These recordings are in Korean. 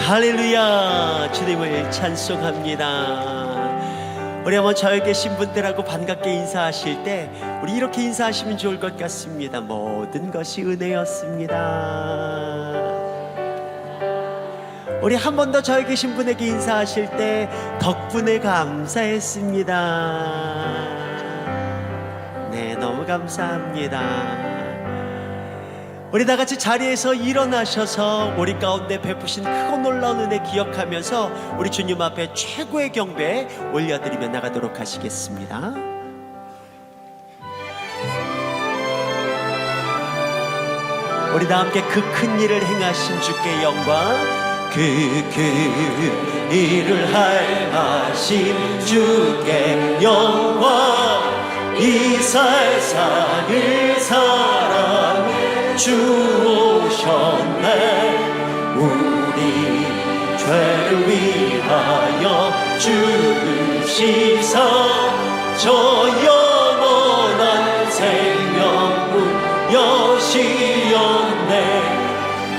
할렐루야, 주님을 찬송합니다. 우리 한번 저에 계신 분들하고 반갑게 인사하실 때 우리 이렇게 인사하시면 좋을 것 같습니다. 모든 것이 은혜였습니다. 우리 한 번 더 저에 계신 분에게 인사하실 때 덕분에 감사했습니다. 네, 너무 감사합니다. 우리 다 같이 자리에서 일어나셔서 우리 가운데 베푸신 크고 놀라운 은혜 기억하면서 우리 주님 앞에 최고의 경배 올려드리며 나가도록 하시겠습니다. 우리 다 함께 그 큰 일을 행하신 주께 영광, 그 일을 행하신 주께 영광, 이 세상을 사랑해 주 오셨네. 우리 죄를 위하여 죽으시사 저 영원한 생명을 여시었네.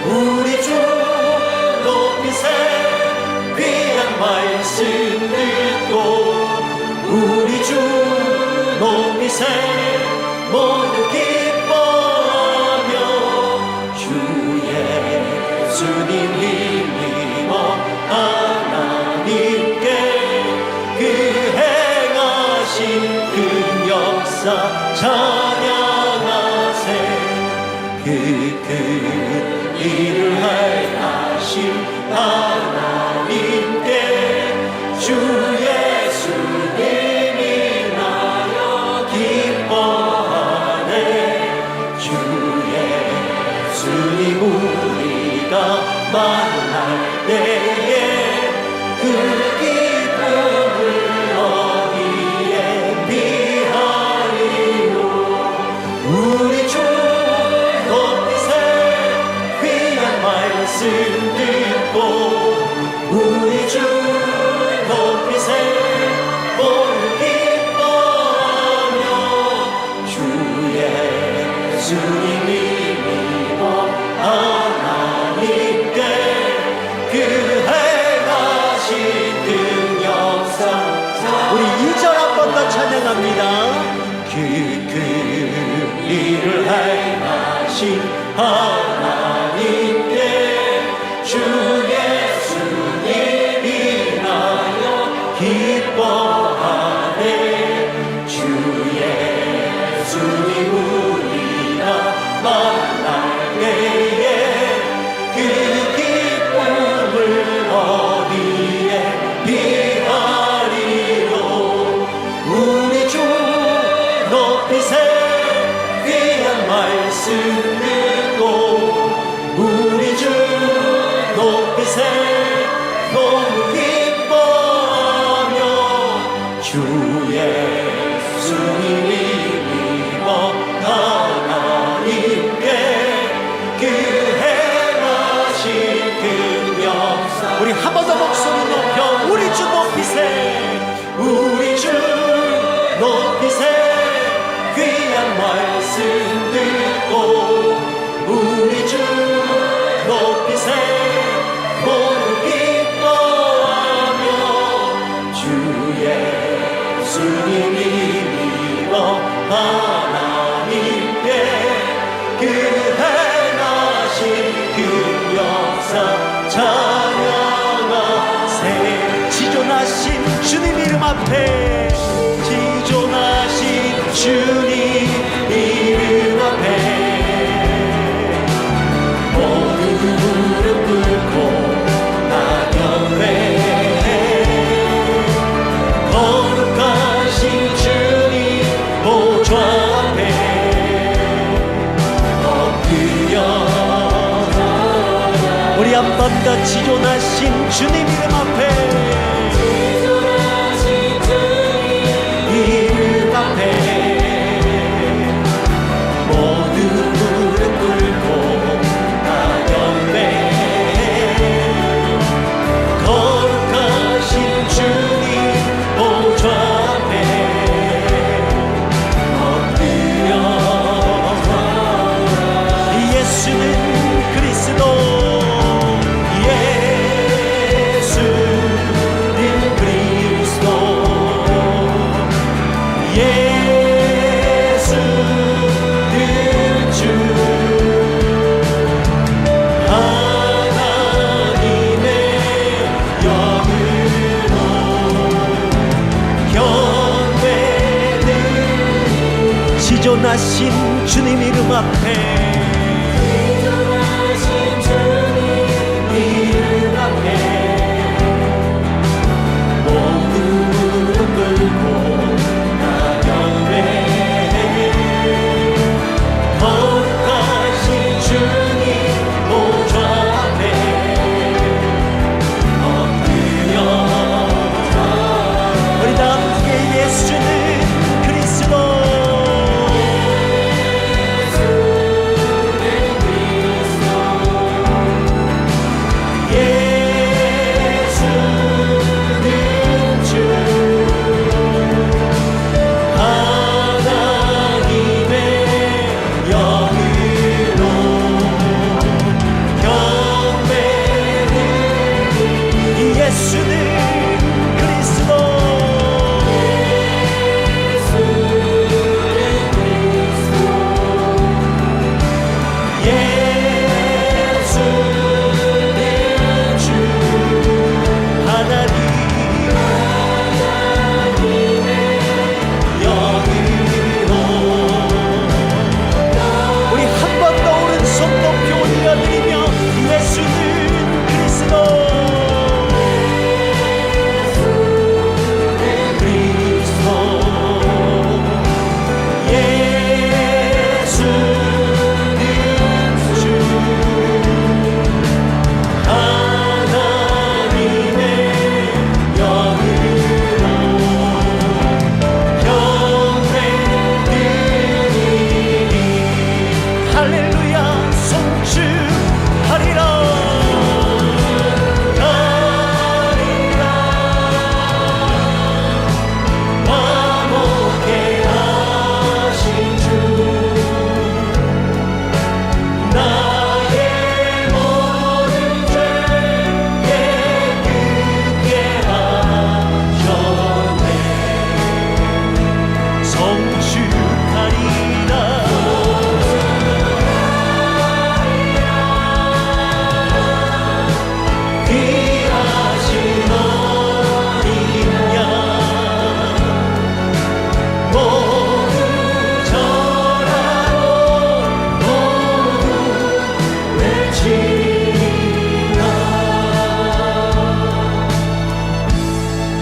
우리 주 높이세 귀한 말씀 듣고 우리 주 높이세 모두 기뻐하며 주 예수님 힘입어 하나님께 그 행하신 그 역사 찬양하세. 그 일을 행하신 하나님께 주 예수님이 나여 기뻐하네. 주 예수님 우리가 만날 때에 그 기쁨을 어디에 비하리요. 우리 주 높이세 귀한 말씀 듣고 우리 주 높이세 모두 기뻐하며 주 예수님이 믿어 하나님께 그 행하신 그 역사. 우리 2절 한 번 더 찬양합니다. 그 일을 행하신 하나님께 주 예수님이 나여 기뻐하네. 주 예수님 우리가 만날 때에 그 기쁨을 어디에 비하리요. 우리 주 높이세 귀한 말씀 듣고 우리 주 높이세 너무 기뻐하며 주 예수님이 믿어 하나님께 그 행하신 그 역사. 우리 한 번 더 목소리 높여 우리 주 높이세 우리 주 높이세 귀한 말씀 듣고 우리 주 높이세 모두 기뻐하며 주 예수님이 믿어 하나님께 그 행하신 그 역사 찬양하세. 지존하신 주님 이름 앞에 지존하신 주님 이름 앞에 모두 무릎 꿇고 나경배 거룩하신 주님 보좌 앞에 엎드려 우리 한 번 더 지존하신 주님 이름 앞에 이름 앞에 모두 무릎 꿇고 나경배 거룩하신 주님 보좌 앞에 엎드려 예수는 그리스도 예수는 귀중하신 주님 이름 앞에, 귀중하신 주님 이름 앞에 모두 무릎 꿇고 나경배. 거룩하신 주님 보좌 앞에 엎드려. 우리 다 함께 예수는 그리스도,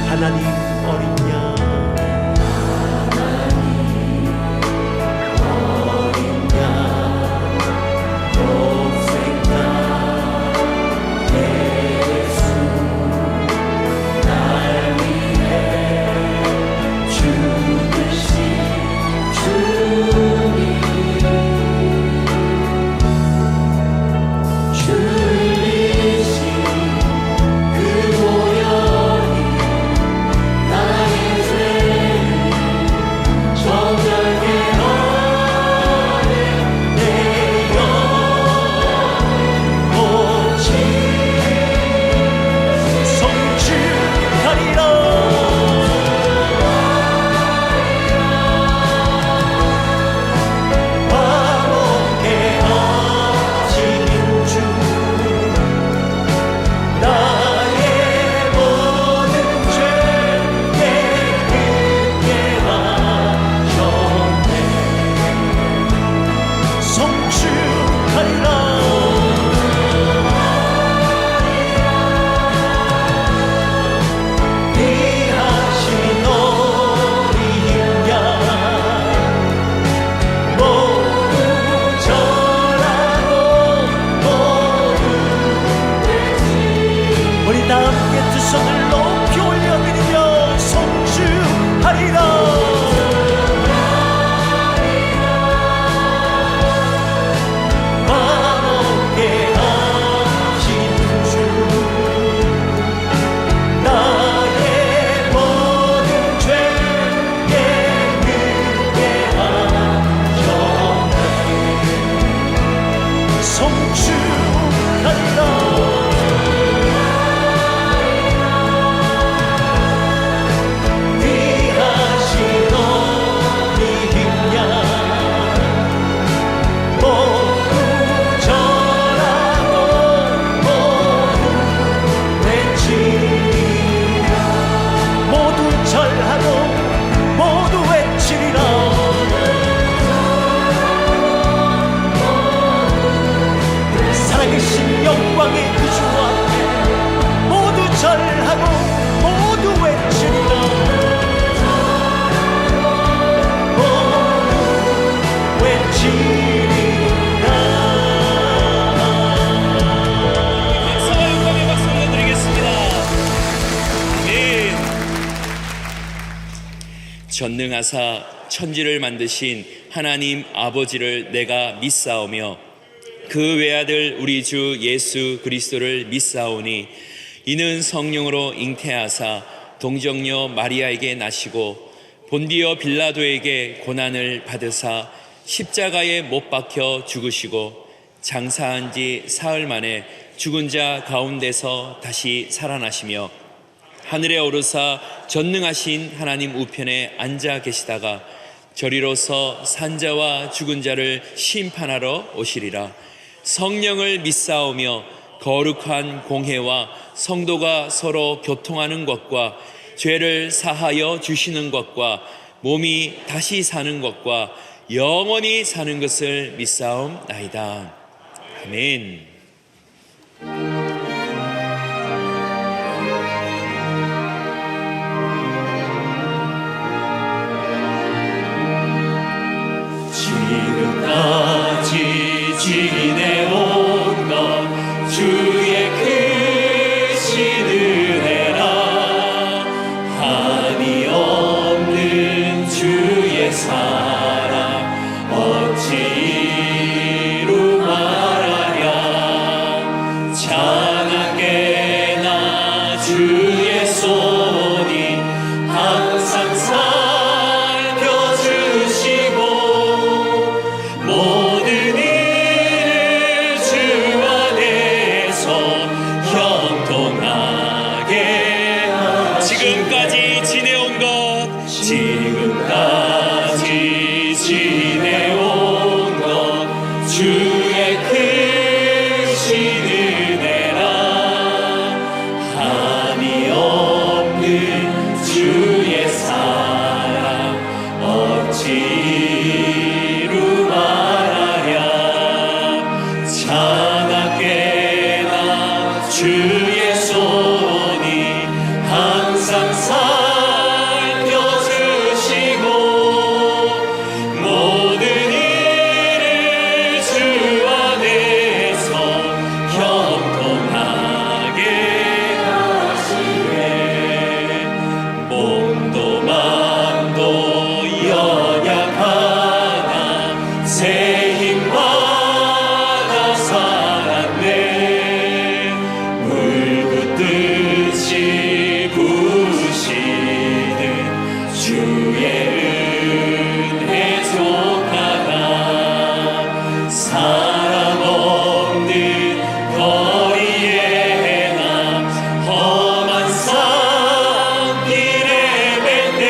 하나님 어린 양, 우리 다 함께 두 손을 높이 올려드리며 송축하리라. 귀하신 전능하사 천지를 만드신 하나님 아버지를 내가 믿사오며 그 외아들 우리 주 예수 그리스도를 믿사오니 이는 성령으로 잉태하사 동정녀 마리아에게 나시고 본디오 빌라도에게 고난을 받으사 십자가에 못 박혀 죽으시고 장사한 지 사흘 만에 죽은 자 가운데서 다시 살아나시며 하늘에 오르사 전능하신 하나님 우편에 앉아 계시다가 저리로서 산자와 죽은 자를 심판하러 오시리라. 성령을 믿사오며 거룩한 공회와 성도가 서로 교통하는 것과 죄를 사하여 주시는 것과 몸이 다시 사는 것과 영원히 사는 것을 믿사옵나이다. 아멘. 지금까지 지내온 것 주의 크신 은혜라. 한이 없는 주의 사랑 어찌 이루 말하랴. 찬양게나 주의 손이 항상 살펴주시고 모든 일을 주 안에서 형통하게 하시네. 지금까지 지내온 것 주의 크신 은혜라. 한이 없는 주의 사랑 어찌 이루 말하랴. 찬양게나 주의 손이 항상 살펴주시고 모든 일을 주 안에서 형통하게 하시네. 몸도 마음도 연약하나 새 힘받아 살았네. 물 붓듯이 부으시는 주의 은혜 족하다. 사람 없는 거리에나 험한 산길에 뱉네.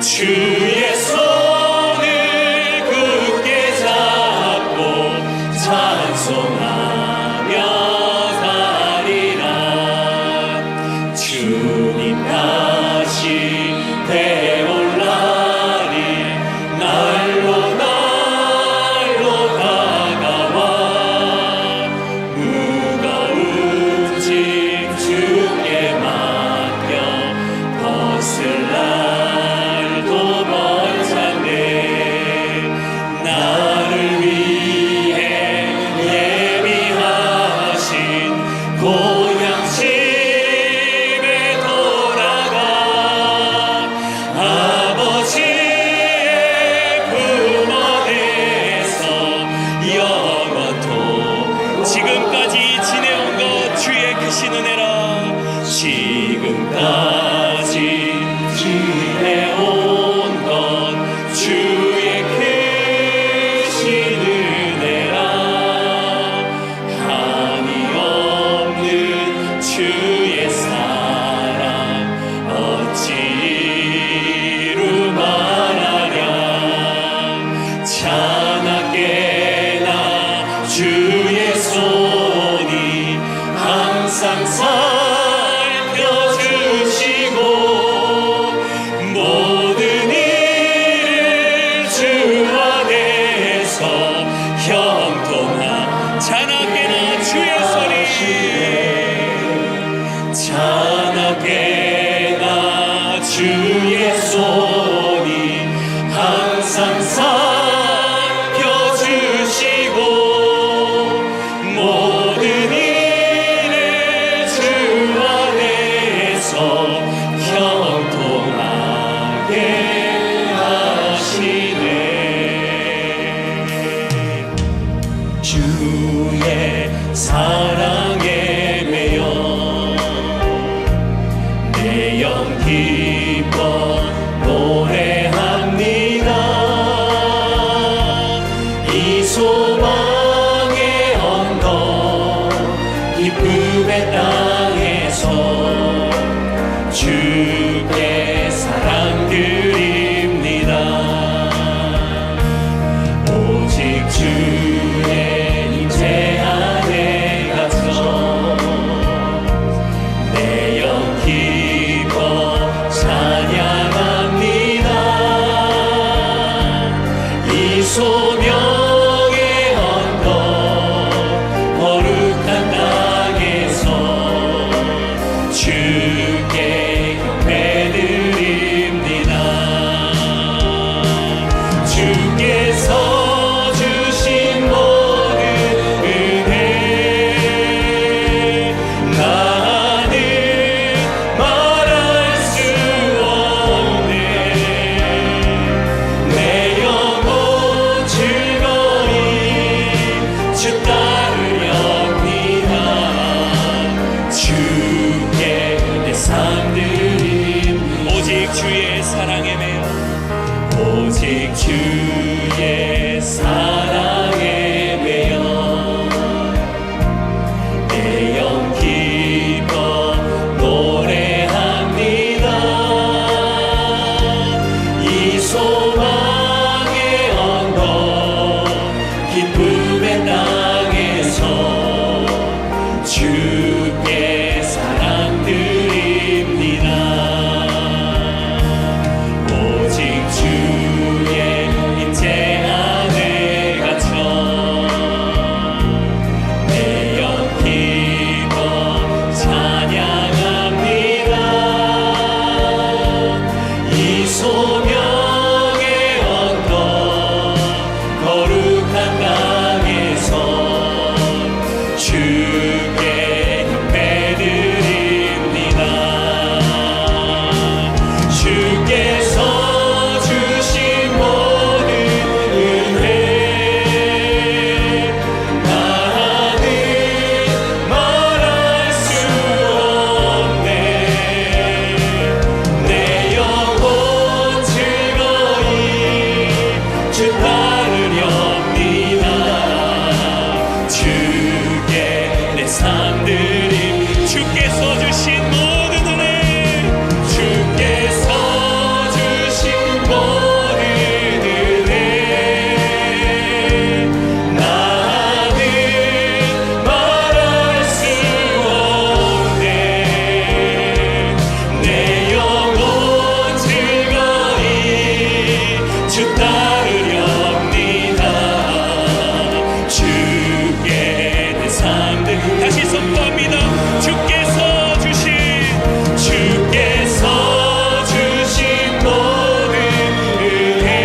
주의 손을 굳게 잡고 찬송하며 가리라. 주님 다시 되올 날이 날로 다가와. 무거운 짐 주께 맡겨 벗을 날도 멀잖네. 나를 위해 예비하신 고향 집에 돌아가 아버지의 품 안에서 영원토록. 지금까지 지내온 것 주의 크신 은혜라. 지금까지 지내온 것 주의 크신 은혜라. 한이 없는 주의 사랑 어찌 이루 말하랴. 찬양게나 주의 손이 항상 살펴주시고 모든 일을 주 안에서 형통하. 찬양게나 주의 손이 찬양게나 주의 손이 항상 살펴주시고 모든 일을 주 기쁨의 땅에서 주께 사랑 드립니다. 오직 주의 임재 안에 갇혀 내 영 기뻐 찬양합니다. 이 소명의 언덕 거룩한 땅에서 주께 경배드립니다. 주께서 주신 모든 은혜 나는 말할 수 없네. 내 영혼 즐거이 주 따르렵니다. 주께 내 삶드림 오직 주의 사랑에 매여 오직 주의 사랑에 매여 내 영 기뻐 노래합니다. 이 소망의 언덕 기쁨의 땅에서 주께 사랑 드립니다. 오직 주의 임재 안에 갇혀 내 영 기뻐 찬양합니다. 이 소명의 언덕 거룩한 땅에서 주께 경배드립니다. 주께서 주신 모든 은혜 나는 말할 수 없네. 내 영혼 즐거이 주 따르렵니다. 주께 내 삶드림 주께서 주신 모든 은혜 주께서 주신 모든 은혜 나는 말할 수 없네. 내 영혼 즐거이 주 따르렵니다. 주께 내 삶들 다시 선포합니다. 주께서 주신 모든 은혜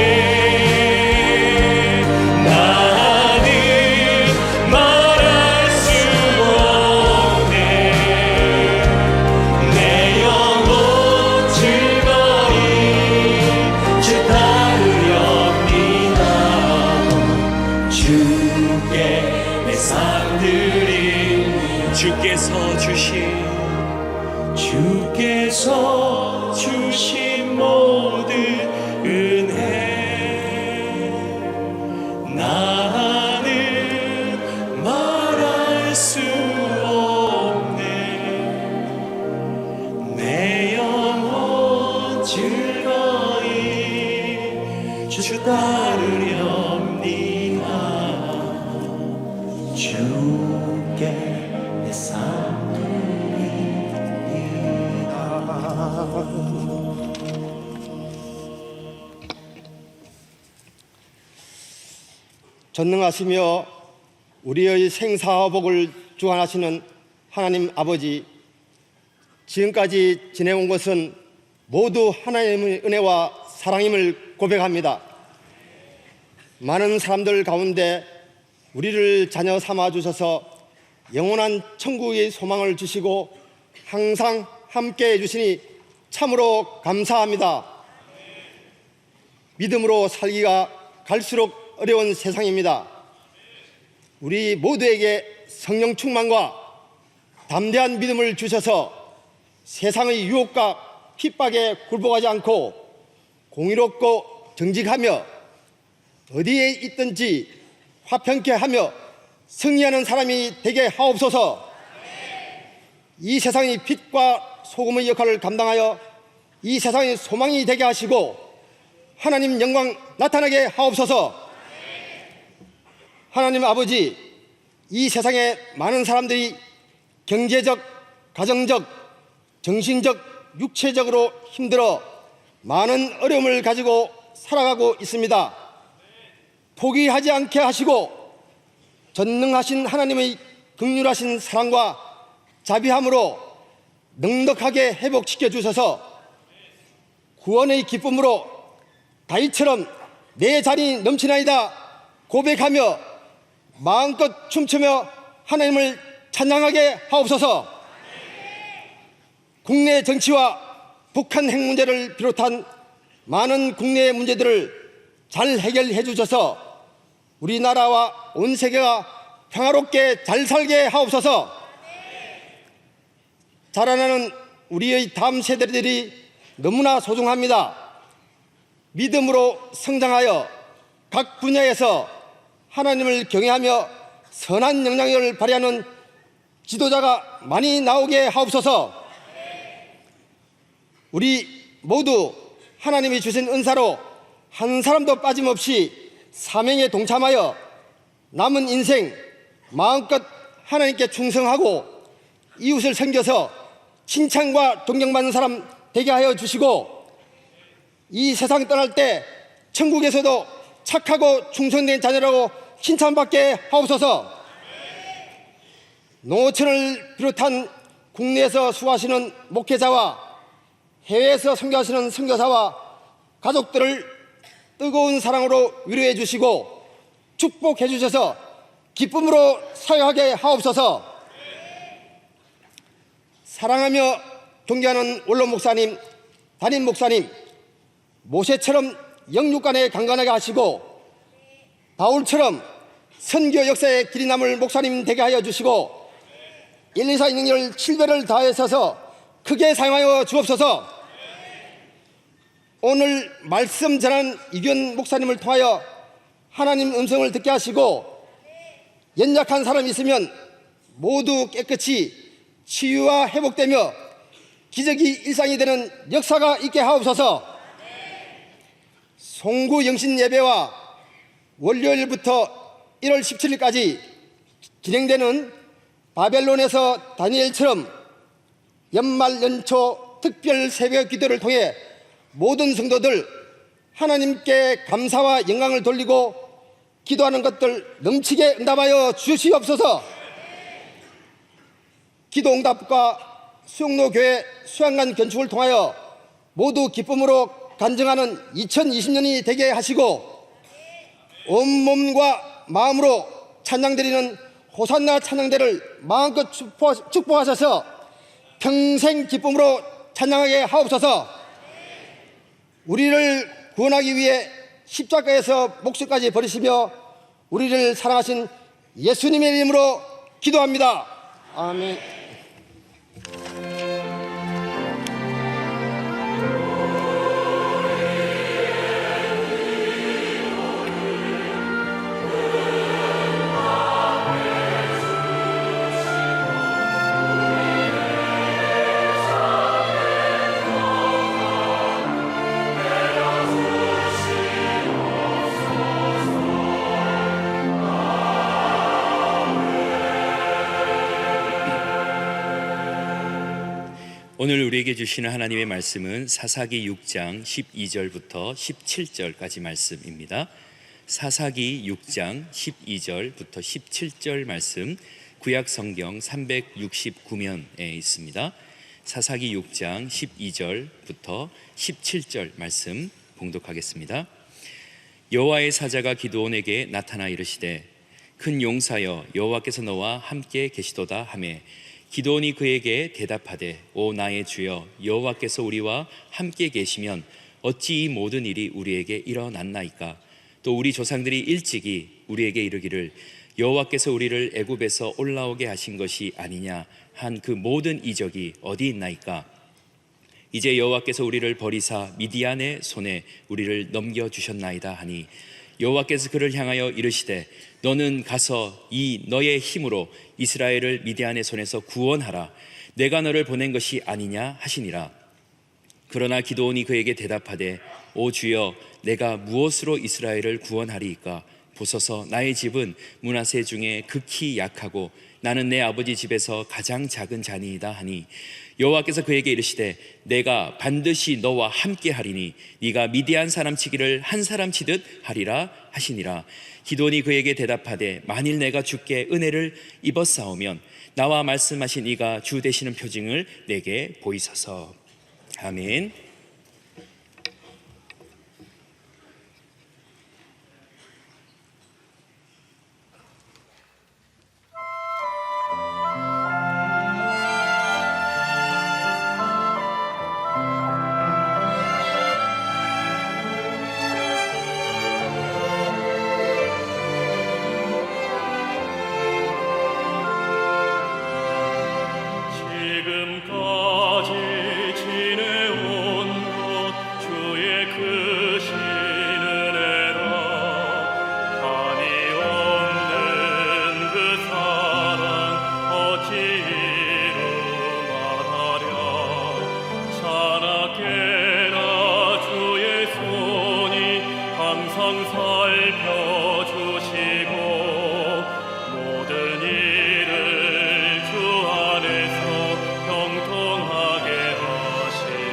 나는 말할 수 없네. 내 영혼 즐거이 주 따르렵니다. 주께 내 삶드림 주께서 주신 모든 은혜 나는 말할 수 없네. 내 영혼 즐거이 주 따르렵니다. 주께 내 전능하시며 우리의 생사복을 주관하시는 하나님 아버지, 지금까지 지내온 것은 모두 하나님의 은혜와 사랑임을 고백합니다. 많은 사람들 가운데 우리를 자녀 삼아 주셔서 영원한 천국의 소망을 주시고 항상 함께 해주시니 참으로 감사합니다. 믿음으로 살기가 갈수록 어려운 세상입니다. 우리 모두에게 성령 충만과 담대한 믿음을 주셔서 세상의 유혹과 핍박에 굴복하지 않고 공의롭고 정직하며 어디에 있든지 화평케 하며 승리하는 사람이 되게 하옵소서. 이 세상의 빛과 소금의 역할을 감당하여 이 세상의 소망이 되게 하시고 하나님 영광 나타나게 하옵소서. 하나님 아버지, 이 세상에 많은 사람들이 경제적, 가정적, 정신적, 육체적으로 힘들어 많은 어려움을 가지고 살아가고 있습니다. 포기하지 않게 하시고 전능하신 하나님의 긍휼하신 사랑과 자비함으로 넉넉하게 회복시켜 주셔서 구원의 기쁨으로 다윗처럼 내 잔이 넘치나이다 고백하며 마음껏 춤추며 하나님을 찬양하게 하옵소서. 국내 정치와 북한 핵 문제를 비롯한 많은 국내 문제들을 잘 해결해 주셔서 우리나라와 온 세계가 평화롭게 잘 살게 하옵소서. 자라나는 우리의 다음 세대들이 너무나 소중합니다. 믿음으로 성장하여 각 분야에서 하나님을 경외하며 선한 영향력을 발휘하는 지도자가 많이 나오게 하옵소서. 우리 모두 하나님이 주신 은사로 한 사람도 빠짐없이 사명에 동참하여 남은 인생 마음껏 하나님께 충성하고 이웃을 섬겨서 칭찬과 존경받는 사람 되게 하여 주시고 이 세상 떠날 때 천국에서도 착하고 충성된 자녀라고 칭찬받게 하옵소서. 농어촌을 비롯한 국내에서 수고하시는 목회자와 해외에서 선교하시는 선교사와 가족들을 뜨거운 사랑으로 위로해 주시고 축복해 주셔서 기쁨으로 사역하게 하옵소서. 사랑하며 존경하는 원로 목사님, 담임 목사님, 모세처럼 영육간에 강건하게 하시고 바울처럼 선교 역사에 길이 남을 목사님 되게 하여 주시고 124 인력을 7배를 다해서 크게 사용하여 주옵소서. 오늘 말씀 전한 이규현 목사님을 통하여 하나님 음성을 듣게 하시고 연약한 사람이 있으면 모두 깨끗이 치유와 회복되며 기적이 일상이 되는 역사가 있게 하옵소서. 송구 영신 예배와 월요일부터 1월 17일까지 진행되는 바벨론에서 다니엘처럼 연말 연초 특별 새벽 기도를 통해 모든 성도들 하나님께 감사와 영광을 돌리고 기도하는 것들 넘치게 응답하여 주시옵소서. 기도응답과 수영로 교회 수양관 건축을 통하여 모두 기쁨으로 간증하는 2020년이 되게 하시고 온몸과 마음으로 찬양드리는 호산나 찬양대를 마음껏 축복하셔서 평생 기쁨으로 찬양하게 하옵소서. 우리를 구원하기 위해 십자가에서 목숨까지 버리시며 우리를 사랑하신 예수님의 이름으로 기도합니다. 아멘. 오늘 우리에게 주시는 하나님의 말씀은 사사기 6장 12절부터 17절까지 말씀입니다. 사사기 6장 12절부터 17절 말씀, 구약 성경 369면에 있습니다. 사사기 6장 12절부터 17절 말씀 봉독하겠습니다. 여호와의 사자가 기드온에게 나타나 이르시되 큰 용사여 여호와께서 너와 함께 계시도다 하매 기드온이 그에게 대답하되 오 나의 주여 여호와께서 우리와 함께 계시면 어찌 이 모든 일이 우리에게 일어났나이까. 또 우리 조상들이 일찍이 우리에게 이르기를 여호와께서 우리를 애굽에서 올라오게 하신 것이 아니냐 한 그 모든 이적이 어디 있나이까. 이제 여호와께서 우리를 버리사 미디안의 손에 우리를 넘겨주셨나이다 하니 여호와께서 그를 향하여 이르시되 너는 가서 이 너의 힘으로 이스라엘을 미디안의 손에서 구원하라. 내가 너를 보낸 것이 아니냐 하시니라. 그러나 기드온이 그에게 대답하되 오 주여 내가 무엇으로 이스라엘을 구원하리이까? 보소서 나의 집은 므낫세 중에 극히 약하고 나는 내 아버지 집에서 가장 작은 자니이다 하니 여호와께서 그에게 이르시되 내가 반드시 너와 함께 하리니 네가 미디안 사람 치기를 한 사람 치듯 하리라 하시니라. 기드온이 그에게 대답하되 만일 내가 주께 은혜를 입었사오면 나와 말씀하신 이가 주 되시는 표징을 내게 보이소서. 아멘. 지금까지 지내온 것 주의 크신 은혜라. 한이 없는 그 사랑 어찌 이루 말하랴. 자나깨나 주의 손이 항상 살펴주시고 모든 일을 주 안에서 형통하게 하시네.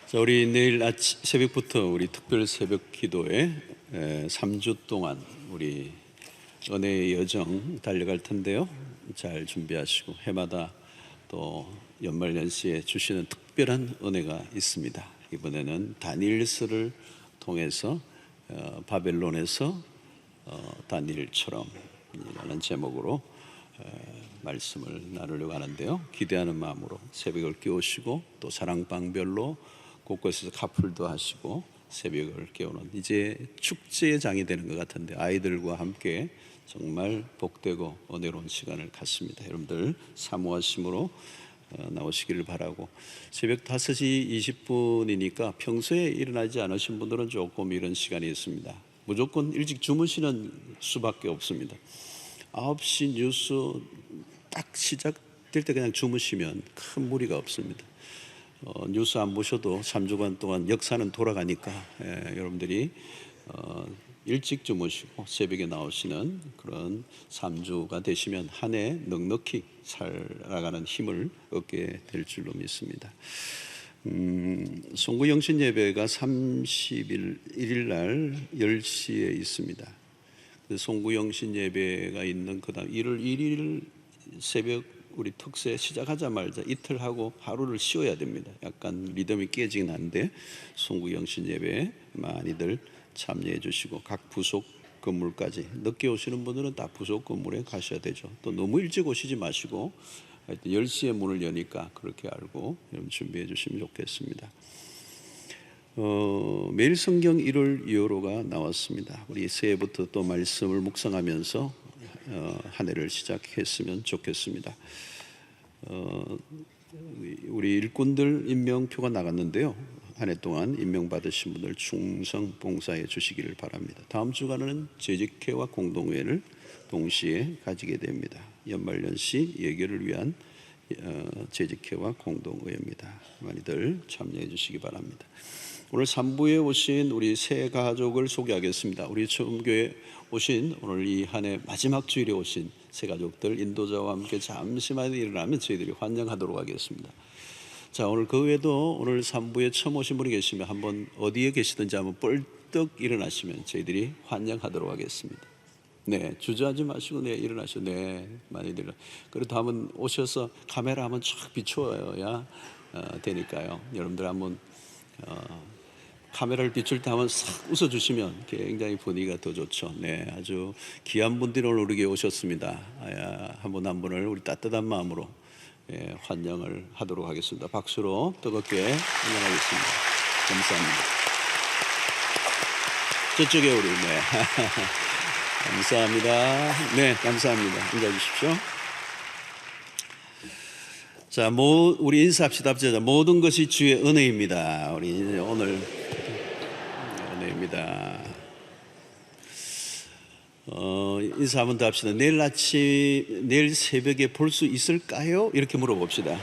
자, 우리 내일 새벽부터 우리 특별 새벽 기도에 3주 동안 우리 은혜의 여정 달려갈 텐데요. 잘 준비하시고 해마다 또 연말연시에 주시는 특별한 은혜가 있습니다. 이번에는 다니엘서를 통해서 바벨론에서 다니엘처럼 이라는 제목으로 말씀을 나누려고 하는데요. 기대하는 마음으로 새벽을 깨우시고 또 사랑방별로 곳곳에서 카풀도 하시고 새벽을 깨우는 이제 축제의 장이 되는 것 같은데 아이들과 함께 정말 복되고 은혜로운 시간을 갖습니다. 여러분들 사모하심으로 나오시기를 바라고 새벽 5시 20분이니까 평소에 일어나지 않으신 분들은 조금 이런 시간이 있습니다. 무조건 일찍 주무시는 수밖에 없습니다. 9시 뉴스 딱 시작될 때 그냥 주무시면 큰 무리가 없습니다. 뉴스 안 보셔도 3주간 동안 역사는 돌아가니까 여러분들이 일찍 주무시고 새벽에 나오시는 그런 3주가 되시면 한 해 넉넉히 살아가는 힘을 얻게 될 줄로 믿습니다. 송구영신 예배가 31일 날 10시에 있습니다. 송구영신 예배가 있는 그다음 1월 1일 새벽 우리 특세 시작하자마자 이틀 하고 하루를 쉬어야 됩니다. 약간 리듬이 깨지긴 한데 송구영신 예배에 많이들 참여해 주시고 각 부속 건물까지 늦게 오시는 분들은 다 부속 건물에 가셔야 되죠. 또 너무 일찍 오시지 마시고 하여튼 10시에 문을 여니까 그렇게 알고 여러분 준비해 주시면 좋겠습니다. 매일 성경 1월 2호로가 나왔습니다. 우리 새해부터 또 말씀을 묵상하면서 한 해를 시작했으면 좋겠습니다. 우리 일꾼들 임명표가 나갔는데요. 한 해 동안 임명받으신 분들 충성 봉사해 주시기를 바랍니다. 다음 주간은 재직회와 공동회를 동시에 가지게 됩니다. 연말연시 예결을 위한 재직회와 공동회입니다. 많이들 참여해 주시기 바랍니다. 오늘 3부에 오신 우리 새 가족을 소개하겠습니다. 우리 처음교회 오신 오늘 이 한 해 마지막 주일에 오신 새 가족들 인도자와 함께 잠시만 일어나면 저희들이 환영하도록 하겠습니다. 자, 오늘 그 외에도 오늘 3부에 처음 오신 분이 계시면 한번 어디에 계시든지 한번 뻘떡 일어나시면 저희들이 환영하도록 하겠습니다. 네, 주저하지 마시고 네 일어나시고 네 많이들 그래도 한번 오셔서 카메라 한번 쫙 비추어야 되니까요. 여러분들 한번 카메라를 비출 때 한번 싹 웃어주시면 굉장히 분위기가 더 좋죠. 네, 아주 귀한 분들이 오늘 우리에게 오셨습니다. 한 분 한 분을 우리 따뜻한 마음으로 환영을 하도록 하겠습니다. 박수로 뜨겁게 환영하겠습니다. 감사합니다. 저쪽에 우리 네. 감사합니다. 네, 감사합니다. 앉아주십시오. 자, 우리 인사합시다. 모든 것이 주의 은혜입니다. 우리 오늘 은혜입니다. 인사 한번 더 합시다. 내일 새벽에 볼 수 있을까요? 이렇게 물어봅시다.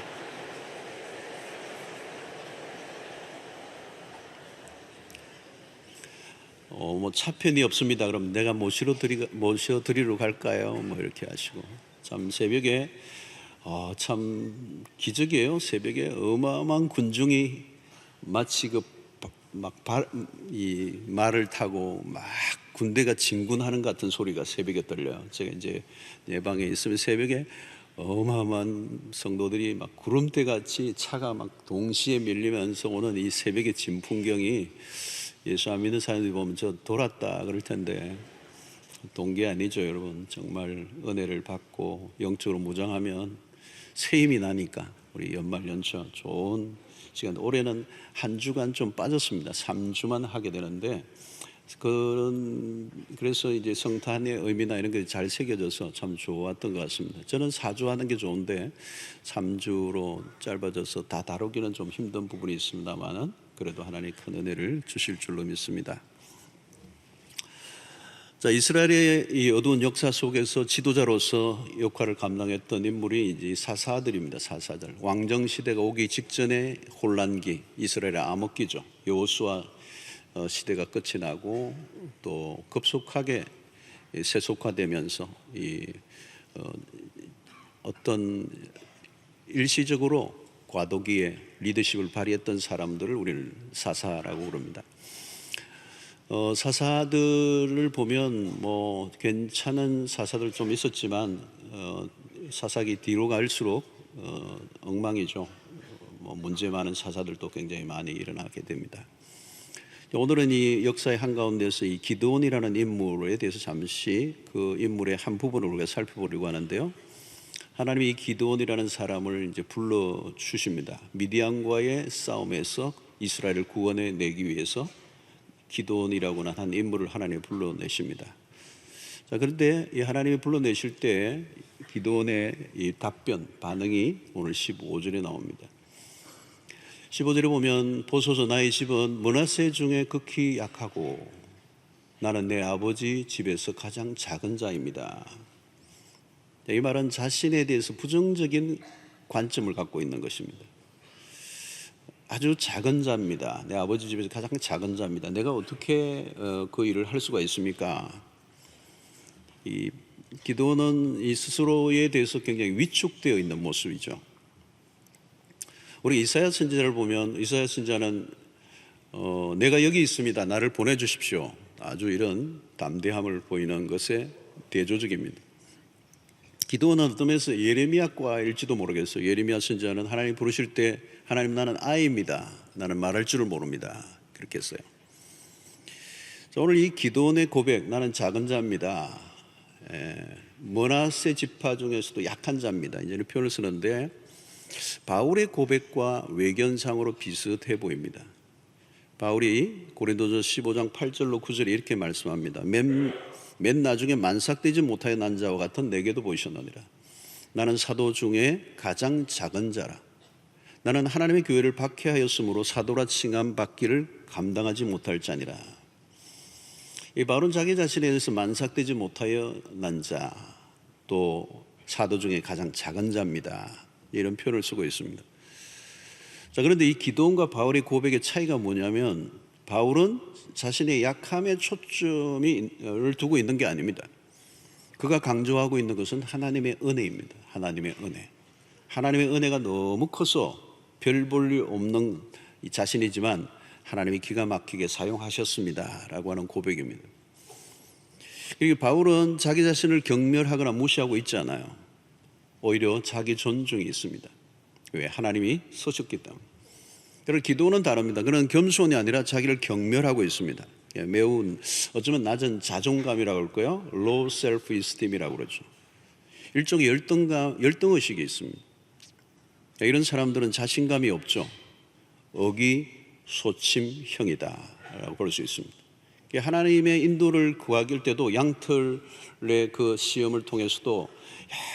뭐 차편이 없습니다. 그럼 내가 모셔 드리러 갈까요? 뭐 이렇게 하시고 참 새벽에 참 기적이에요. 새벽에 어마어마한 군중이 마치 이 말을 타고 막 군대가 진군하는 것 같은 소리가 새벽에 들려요. 제가 이제 내 방에 있으면 새벽에 어마어마한 성도들이 막 구름대 같이 차가 막 동시에 밀리면서 오는 이 새벽의 진풍경이 예수 안 믿는 사람들이 보면 저 돌았다 그럴 텐데 동기 아니죠, 여러분. 정말 은혜를 받고 영적으로 무장하면 새 힘이 나니까 우리 연말 연초 좋은 시간. 올해는 한 주간 좀 빠졌습니다. 3주만 하게 되는데 그래서 이제 성탄의 의미나 이런 게 잘 새겨져서 참 좋았던 것 같습니다. 저는 4주 하는 게 좋은데 3주로 짧아져서 다 다루기는 좀 힘든 부분이 있습니다만은 그래도 하나님 큰 은혜를 주실 줄로 믿습니다. 자, 이스라엘의 이 어두운 역사 속에서 지도자로서 역할을 감당했던 인물이 이제 사사들입니다. 사사들. 왕정 시대가 오기 직전의 혼란기, 이스라엘의 암흑기죠. 여호수아 시대가 끝이 나고 또 급속하게 세속화되면서 어떤 일시적으로 과도기에 리더십을 발휘했던 사람들을 우리는 사사라고 부릅니다. 사사들을 보면 뭐 괜찮은 사사들 좀 있었지만 사사기 뒤로 갈수록 엉망이죠. 뭐 문제 많은 사사들도 굉장히 많이 일어나게 됩니다. 오늘은 이 역사의 한가운데서 이 기드온이라는 인물에 대해서 잠시 그 인물의 한 부분을 우리가 살펴보려고 하는데요. 하나님이 이 기드온이라는 사람을 이제 불러 주십니다. 미디안과의 싸움에서 이스라엘을 구원해 내기 위해서 기드온이라고는 한 인물을 하나님이 불러내십니다. 자, 그런데 이 하나님이 불러내실 때 기드온의 이 답변, 반응이 오늘 15절에 나옵니다. 15절에 보면 보소서 나의 집은 므낫세 중에 극히 약하고 나는 내 아버지 집에서 가장 작은 자입니다. 이 말은 자신에 대해서 부정적인 관점을 갖고 있는 것입니다. 아주 작은 자입니다. 내 아버지 집에서 가장 작은 자입니다. 내가 어떻게 그 일을 할 수가 있습니까? 이 기드온은 이 스스로에 대해서 굉장히 위축되어 있는 모습이죠. 우리 이사야 선지자를 보면 이사야 선지자는 내가 여기 있습니다. 나를 보내주십시오. 아주 이런 담대함을 보이는 것에 대조적입니다. 기드온은 어떤 면에서 예레미야과일지도 모르겠어요. 예레미야 선지자는 하나님 부르실 때 하나님 나는 아이입니다. 나는 말할 줄을 모릅니다. 그렇게 했어요. 자, 오늘 이 기드온의 고백, 나는 작은 자입니다. 므낫세 지파 중에서도 약한 자입니다. 이제는 표현을 쓰는데 바울의 고백과 외견상으로 비슷해 보입니다. 바울이 고린도전 15장 8절로 9절에 이렇게 말씀합니다. 맨 나중에 만삭되지 못하여 난 자와 같은 내게도 보이셨느니라. 나는 사도 중에 가장 작은 자라. 나는 하나님의 교회를 박해하였으므로 사도라 칭함 받기를 감당하지 못할 자니라. 이 바울은 자기 자신에 대해서 만삭되지 못하여 난 자, 또 사도 중에 가장 작은 자입니다. 이런 표현을 쓰고 있습니다. 자, 그런데 이 기드온과 바울의 고백의 차이가 뭐냐면 바울은 자신의 약함에 초점을 두고 있는 게 아닙니다. 그가 강조하고 있는 것은 하나님의 은혜입니다. 하나님의 은혜. 하나님의 은혜가 너무 커서 별 볼 일 없는 자신이지만 하나님이 기가 막히게 사용하셨습니다 라고 하는 고백입니다. 그리고 바울은 자기 자신을 경멸하거나 무시하고 있지 않아요. 오히려 자기 존중이 있습니다. 왜? 하나님이 쓰셨기 때문에. 그리고 기도는 다릅니다. 그는 겸손이 아니라 자기를 경멸하고 있습니다. 매우 어쩌면 낮은 자존감이라고 할까요? Low self-esteem이라고 그러죠. 일종의 열등의식이 있습니다. 이런 사람들은 자신감이 없죠. 의기소침형이다 라고 볼 수 있습니다. 하나님의 인도를 구하길 때도 양털의 그 시험을 통해서도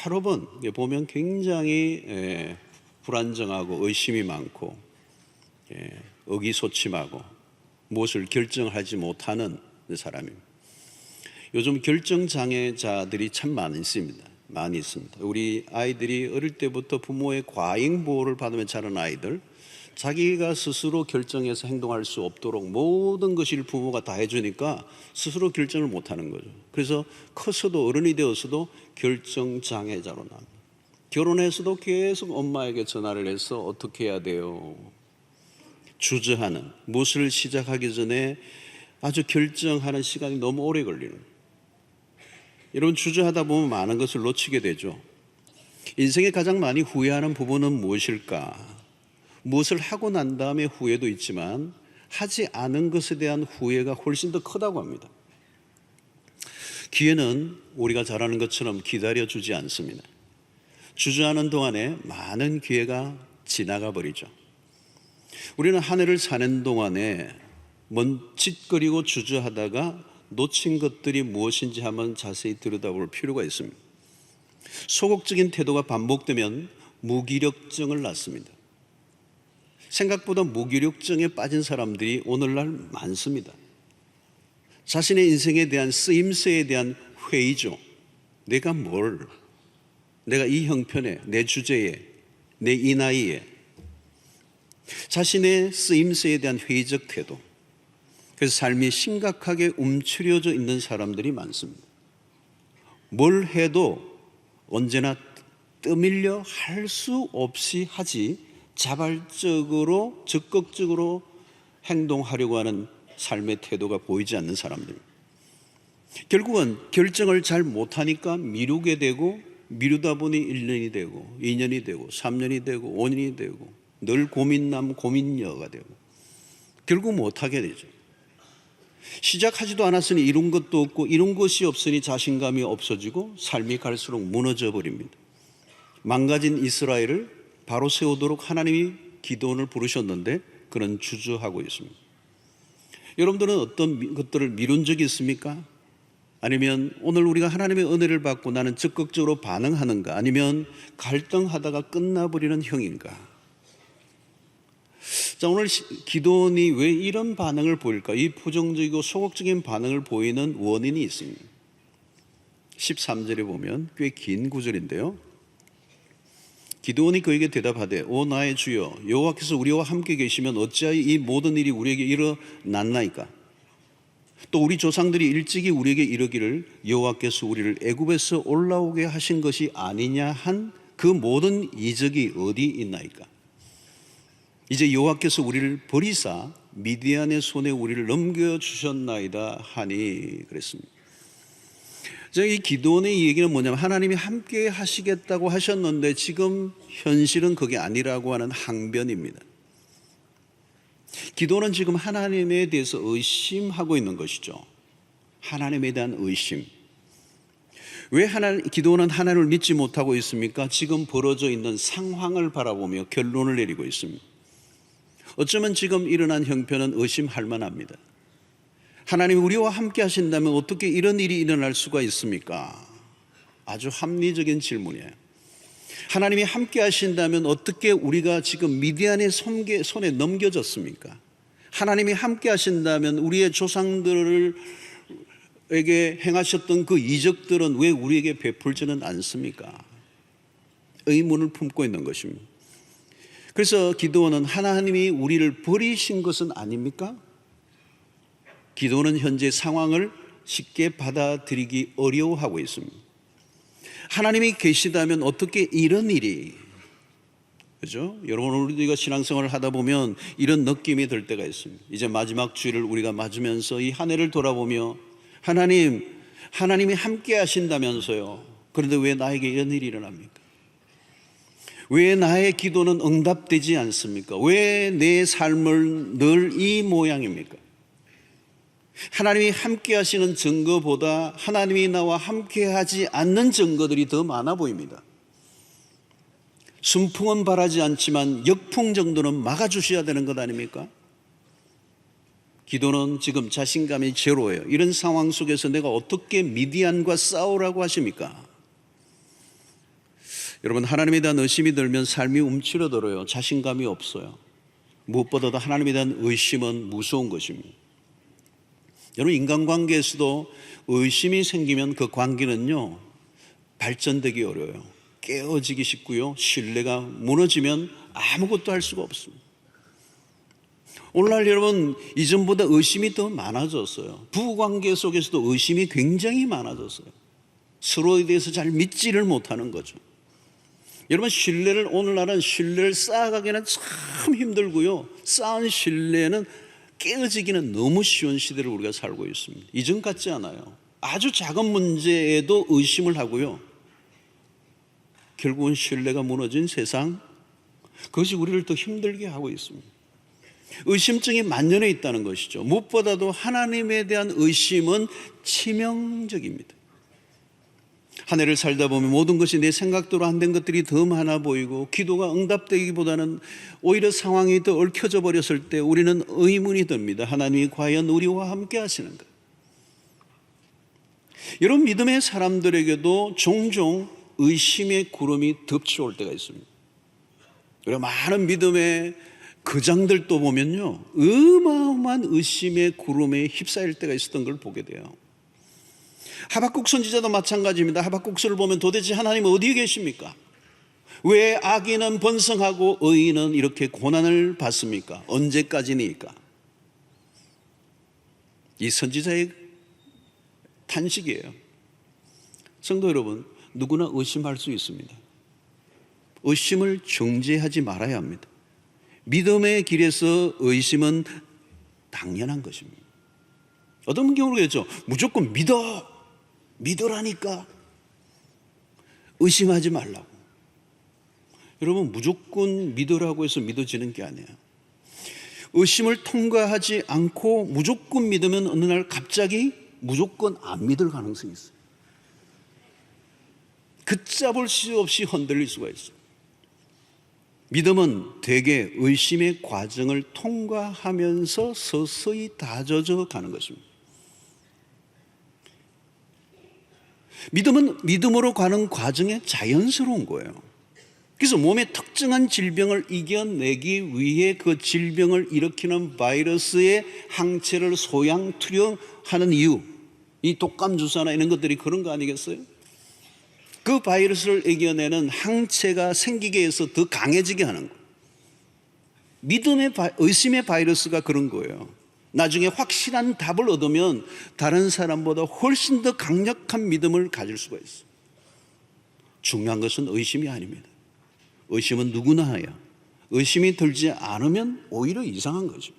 여러 번 보면 굉장히 불안정하고 의심이 많고 의기소침하고 무엇을 결정하지 못하는 사람입니다. 요즘 결정장애자들이 참 많이 있습니다. 우리 아이들이 어릴 때부터 부모의 과잉 보호를 받으며 자란 아이들, 자기가 스스로 결정해서 행동할 수 없도록 모든 것을 부모가 다 해주니까 스스로 결정을 못하는 거죠. 그래서 커서도 어른이 되어서도 결정장애자로 나옵니다. 결혼해서도 계속 엄마에게 전화를 해서 어떻게 해야 돼요? 주저하는, 무엇을 시작하기 전에 아주 결정하는 시간이 너무 오래 걸리는. 여러분, 주저하다 보면 많은 것을 놓치게 되죠. 인생에 가장 많이 후회하는 부분은 무엇일까? 무엇을 하고 난 다음에 후회도 있지만 하지 않은 것에 대한 후회가 훨씬 더 크다고 합니다. 기회는 우리가 잘 아는 것처럼 기다려주지 않습니다. 주저하는 동안에 많은 기회가 지나가 버리죠. 우리는 한 해를 사는 동안에 멈칫거리고 주저하다가 놓친 것들이 무엇인지 한번 자세히 들여다볼 필요가 있습니다. 소극적인 태도가 반복되면 무기력증을 낳습니다. 생각보다 무기력증에 빠진 사람들이 오늘날 많습니다. 자신의 인생에 대한 쓰임새에 대한 회의죠. 내가 이 형편에, 내 주제에, 내 이 나이에, 자신의 쓰임새에 대한 회의적 태도. 그래서 삶이 심각하게 움츠려져 있는 사람들이 많습니다. 뭘 해도 언제나 떠밀려 할 수 없이 하지 자발적으로 적극적으로 행동하려고 하는 삶의 태도가 보이지 않는 사람들. 결국은 결정을 잘 못하니까 미루게 되고, 미루다 보니 1년이 되고 2년이 되고 3년이 되고 5년이 되고 늘 고민남 고민녀가 되고 결국 못하게 되죠. 시작하지도 않았으니 이룬 것도 없고 이룬 것이 없으니 자신감이 없어지고 삶이 갈수록 무너져 버립니다. 망가진 이스라엘을 바로 세우도록 하나님이 기드온을 부르셨는데 그는 주저하고 있습니다. 여러분들은 어떤 것들을 미룬 적이 있습니까? 아니면 오늘 우리가 하나님의 은혜를 받고 나는 적극적으로 반응하는가? 아니면 갈등하다가 끝나버리는 형인가? 자, 오늘 기드온이 왜 이런 반응을 보일까? 이 부정적이고 소극적인 반응을 보이는 원인이 있습니다. 13절에 보면 꽤 긴 구절인데요. 기드온이 그에게 대답하되 오 나의 주여 여호와께서 우리와 함께 계시면 어찌하여 이 모든 일이 우리에게 일어났나이까? 또 우리 조상들이 일찍이 우리에게 이르기를 여호와께서 우리를 애굽에서 올라오게 하신 것이 아니냐 한 그 모든 이적이 어디 있나이까? 이제 여호와께서 우리를 버리사 미디안의 손에 우리를 넘겨주셨나이다 하니 그랬습니다. 이 기드온의 얘기는 뭐냐면 하나님이 함께 하시겠다고 하셨는데 지금 현실은 그게 아니라고 하는 항변입니다. 기도는 지금 하나님에 대해서 의심하고 있는 것이죠. 하나님에 대한 의심. 왜 기도는 하나님을 믿지 못하고 있습니까? 지금 벌어져 있는 상황을 바라보며 결론을 내리고 있습니다. 어쩌면 지금 일어난 형편은 의심할 만합니다. 하나님이 우리와 함께 하신다면 어떻게 이런 일이 일어날 수가 있습니까? 아주 합리적인 질문이에요. 하나님이 함께 하신다면 어떻게 우리가 지금 미디안의 손에 넘겨졌습니까? 하나님이 함께 하신다면 우리의 조상들에게 행하셨던 그 이적들은 왜 우리에게 베풀지는 않습니까? 의문을 품고 있는 것입니다. 그래서 기드온은 하나님이 우리를 버리신 것은 아닙니까? 기드온은 현재 상황을 쉽게 받아들이기 어려워하고 있습니다. 하나님이 계시다면 어떻게 이런 일이, 그죠? 여러분, 우리가 신앙생활을 하다 보면 이런 느낌이 들 때가 있습니다. 이제 마지막 주일을 우리가 맞으면서 이 한 해를 돌아보며 하나님이 함께 하신다면서요. 그런데 왜 나에게 이런 일이 일어납니까? 왜 나의 기도는 응답되지 않습니까? 왜 내 삶을 늘 이 모양입니까? 하나님이 함께 하시는 증거보다 하나님이 나와 함께 하지 않는 증거들이 더 많아 보입니다. 순풍은 바라지 않지만 역풍 정도는 막아주셔야 되는 것 아닙니까? 기도는 지금 자신감이 제로예요. 이런 상황 속에서 내가 어떻게 미디안과 싸우라고 하십니까? 여러분, 하나님에 대한 의심이 들면 삶이 움츠러들어요. 자신감이 없어요. 무엇보다도 하나님에 대한 의심은 무서운 것입니다. 여러분, 인간관계에서도 의심이 생기면 그 관계는요 발전되기 어려워요. 깨어지기 쉽고요, 신뢰가 무너지면 아무것도 할 수가 없습니다. 오늘날 여러분, 이전보다 의심이 더 많아졌어요. 부부관계 속에서도 의심이 굉장히 많아졌어요. 서로에 대해서 잘 믿지를 못하는 거죠. 여러분, 오늘날은 신뢰를 쌓아가기는 참 힘들고요, 쌓은 신뢰는 깨어지기는 너무 쉬운 시대를 우리가 살고 있습니다. 이전 같지 않아요. 아주 작은 문제에도 의심을 하고요, 결국은 신뢰가 무너진 세상, 그것이 우리를 더 힘들게 하고 있습니다. 의심증이 만연해 있다는 것이죠. 무엇보다도 하나님에 대한 의심은 치명적입니다. 한 해를 살다 보면 모든 것이 내 생각대로 안 된 것들이 더 많아 보이고 기도가 응답되기보다는 오히려 상황이 더 얽혀져 버렸을 때 우리는 의문이 듭니다. 하나님이 과연 우리와 함께 하시는가? 여러분, 믿음의 사람들에게도 종종 의심의 구름이 덮쳐올 때가 있습니다. 그리고 많은 믿음의 거장들도 보면요, 어마어마한 의심의 구름에 휩싸일 때가 있었던 걸 보게 돼요. 하박국 선지자도 마찬가지입니다. 하박국서를 보면 도대체 하나님 어디에 계십니까? 왜 악인은 번성하고 의인은 이렇게 고난을 받습니까? 언제까지니까? 이 선지자의 탄식이에요. 성도 여러분, 누구나 의심할 수 있습니다. 의심을 정죄하지 말아야 합니다. 믿음의 길에서 의심은 당연한 것입니다. 어떤 경우로 그랬죠. 무조건 믿으라니까. 의심하지 말라고. 여러분, 무조건 믿으라고 해서 믿어지는 게 아니에요. 의심을 통과하지 않고 무조건 믿으면 어느 날 갑자기 무조건 안 믿을 가능성이 있어요. 걷잡을 수 없이 흔들릴 수가 있어요. 믿음은 대개 의심의 과정을 통과하면서 서서히 다져져 가는 것입니다. 믿음은 믿음으로 가는 과정에 자연스러운 거예요. 그래서 몸의 특정한 질병을 이겨내기 위해 그 질병을 일으키는 바이러스의 항체를 소양 투여하는 이유, 이 독감 주사나 이런 것들이 그런 거 아니겠어요? 그 바이러스를 이겨내는 항체가 생기게 해서 더 강해지게 하는 거예요. 의심의 바이러스가 그런 거예요. 나중에 확실한 답을 얻으면 다른 사람보다 훨씬 더 강력한 믿음을 가질 수가 있어요. 중요한 것은 의심이 아닙니다. 의심은 누구나 해요. 의심이 들지 않으면 오히려 이상한 거죠.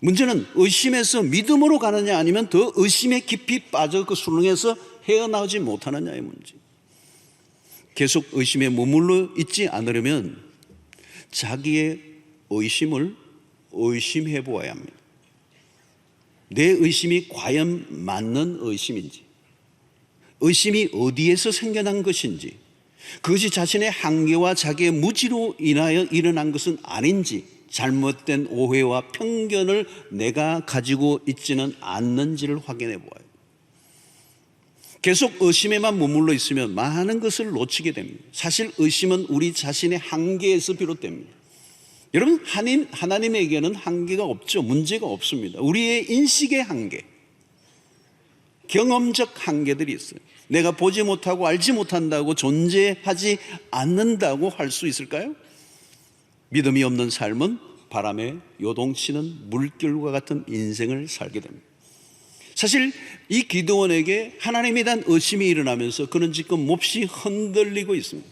문제는 의심에서 믿음으로 가느냐 아니면 더 의심에 깊이 빠져 그 수렁에서 헤어나오지 못하느냐의 문제. 계속 의심에 머물러 있지 않으려면 자기의 의심을 의심해 보아야 합니다. 내 의심이 과연 맞는 의심인지, 의심이 어디에서 생겨난 것인지, 그것이 자신의 한계와 자기의 무지로 인하여 일어난 것은 아닌지, 잘못된 오해와 편견을 내가 가지고 있지는 않는지를 확인해 보아요. 계속 의심에만 머물러 있으면 많은 것을 놓치게 됩니다. 사실 의심은 우리 자신의 한계에서 비롯됩니다. 여러분, 하나님에게는 한계가 없죠. 문제가 없습니다. 우리의 인식의 한계, 경험적 한계들이 있어요. 내가 보지 못하고 알지 못한다고 존재하지 않는다고 할 수 있을까요? 믿음이 없는 삶은 바람에 요동치는 물결과 같은 인생을 살게 됩니다. 사실 이 기드온에게 하나님에 대한 의심이 일어나면서 그는 지금 몹시 흔들리고 있습니다.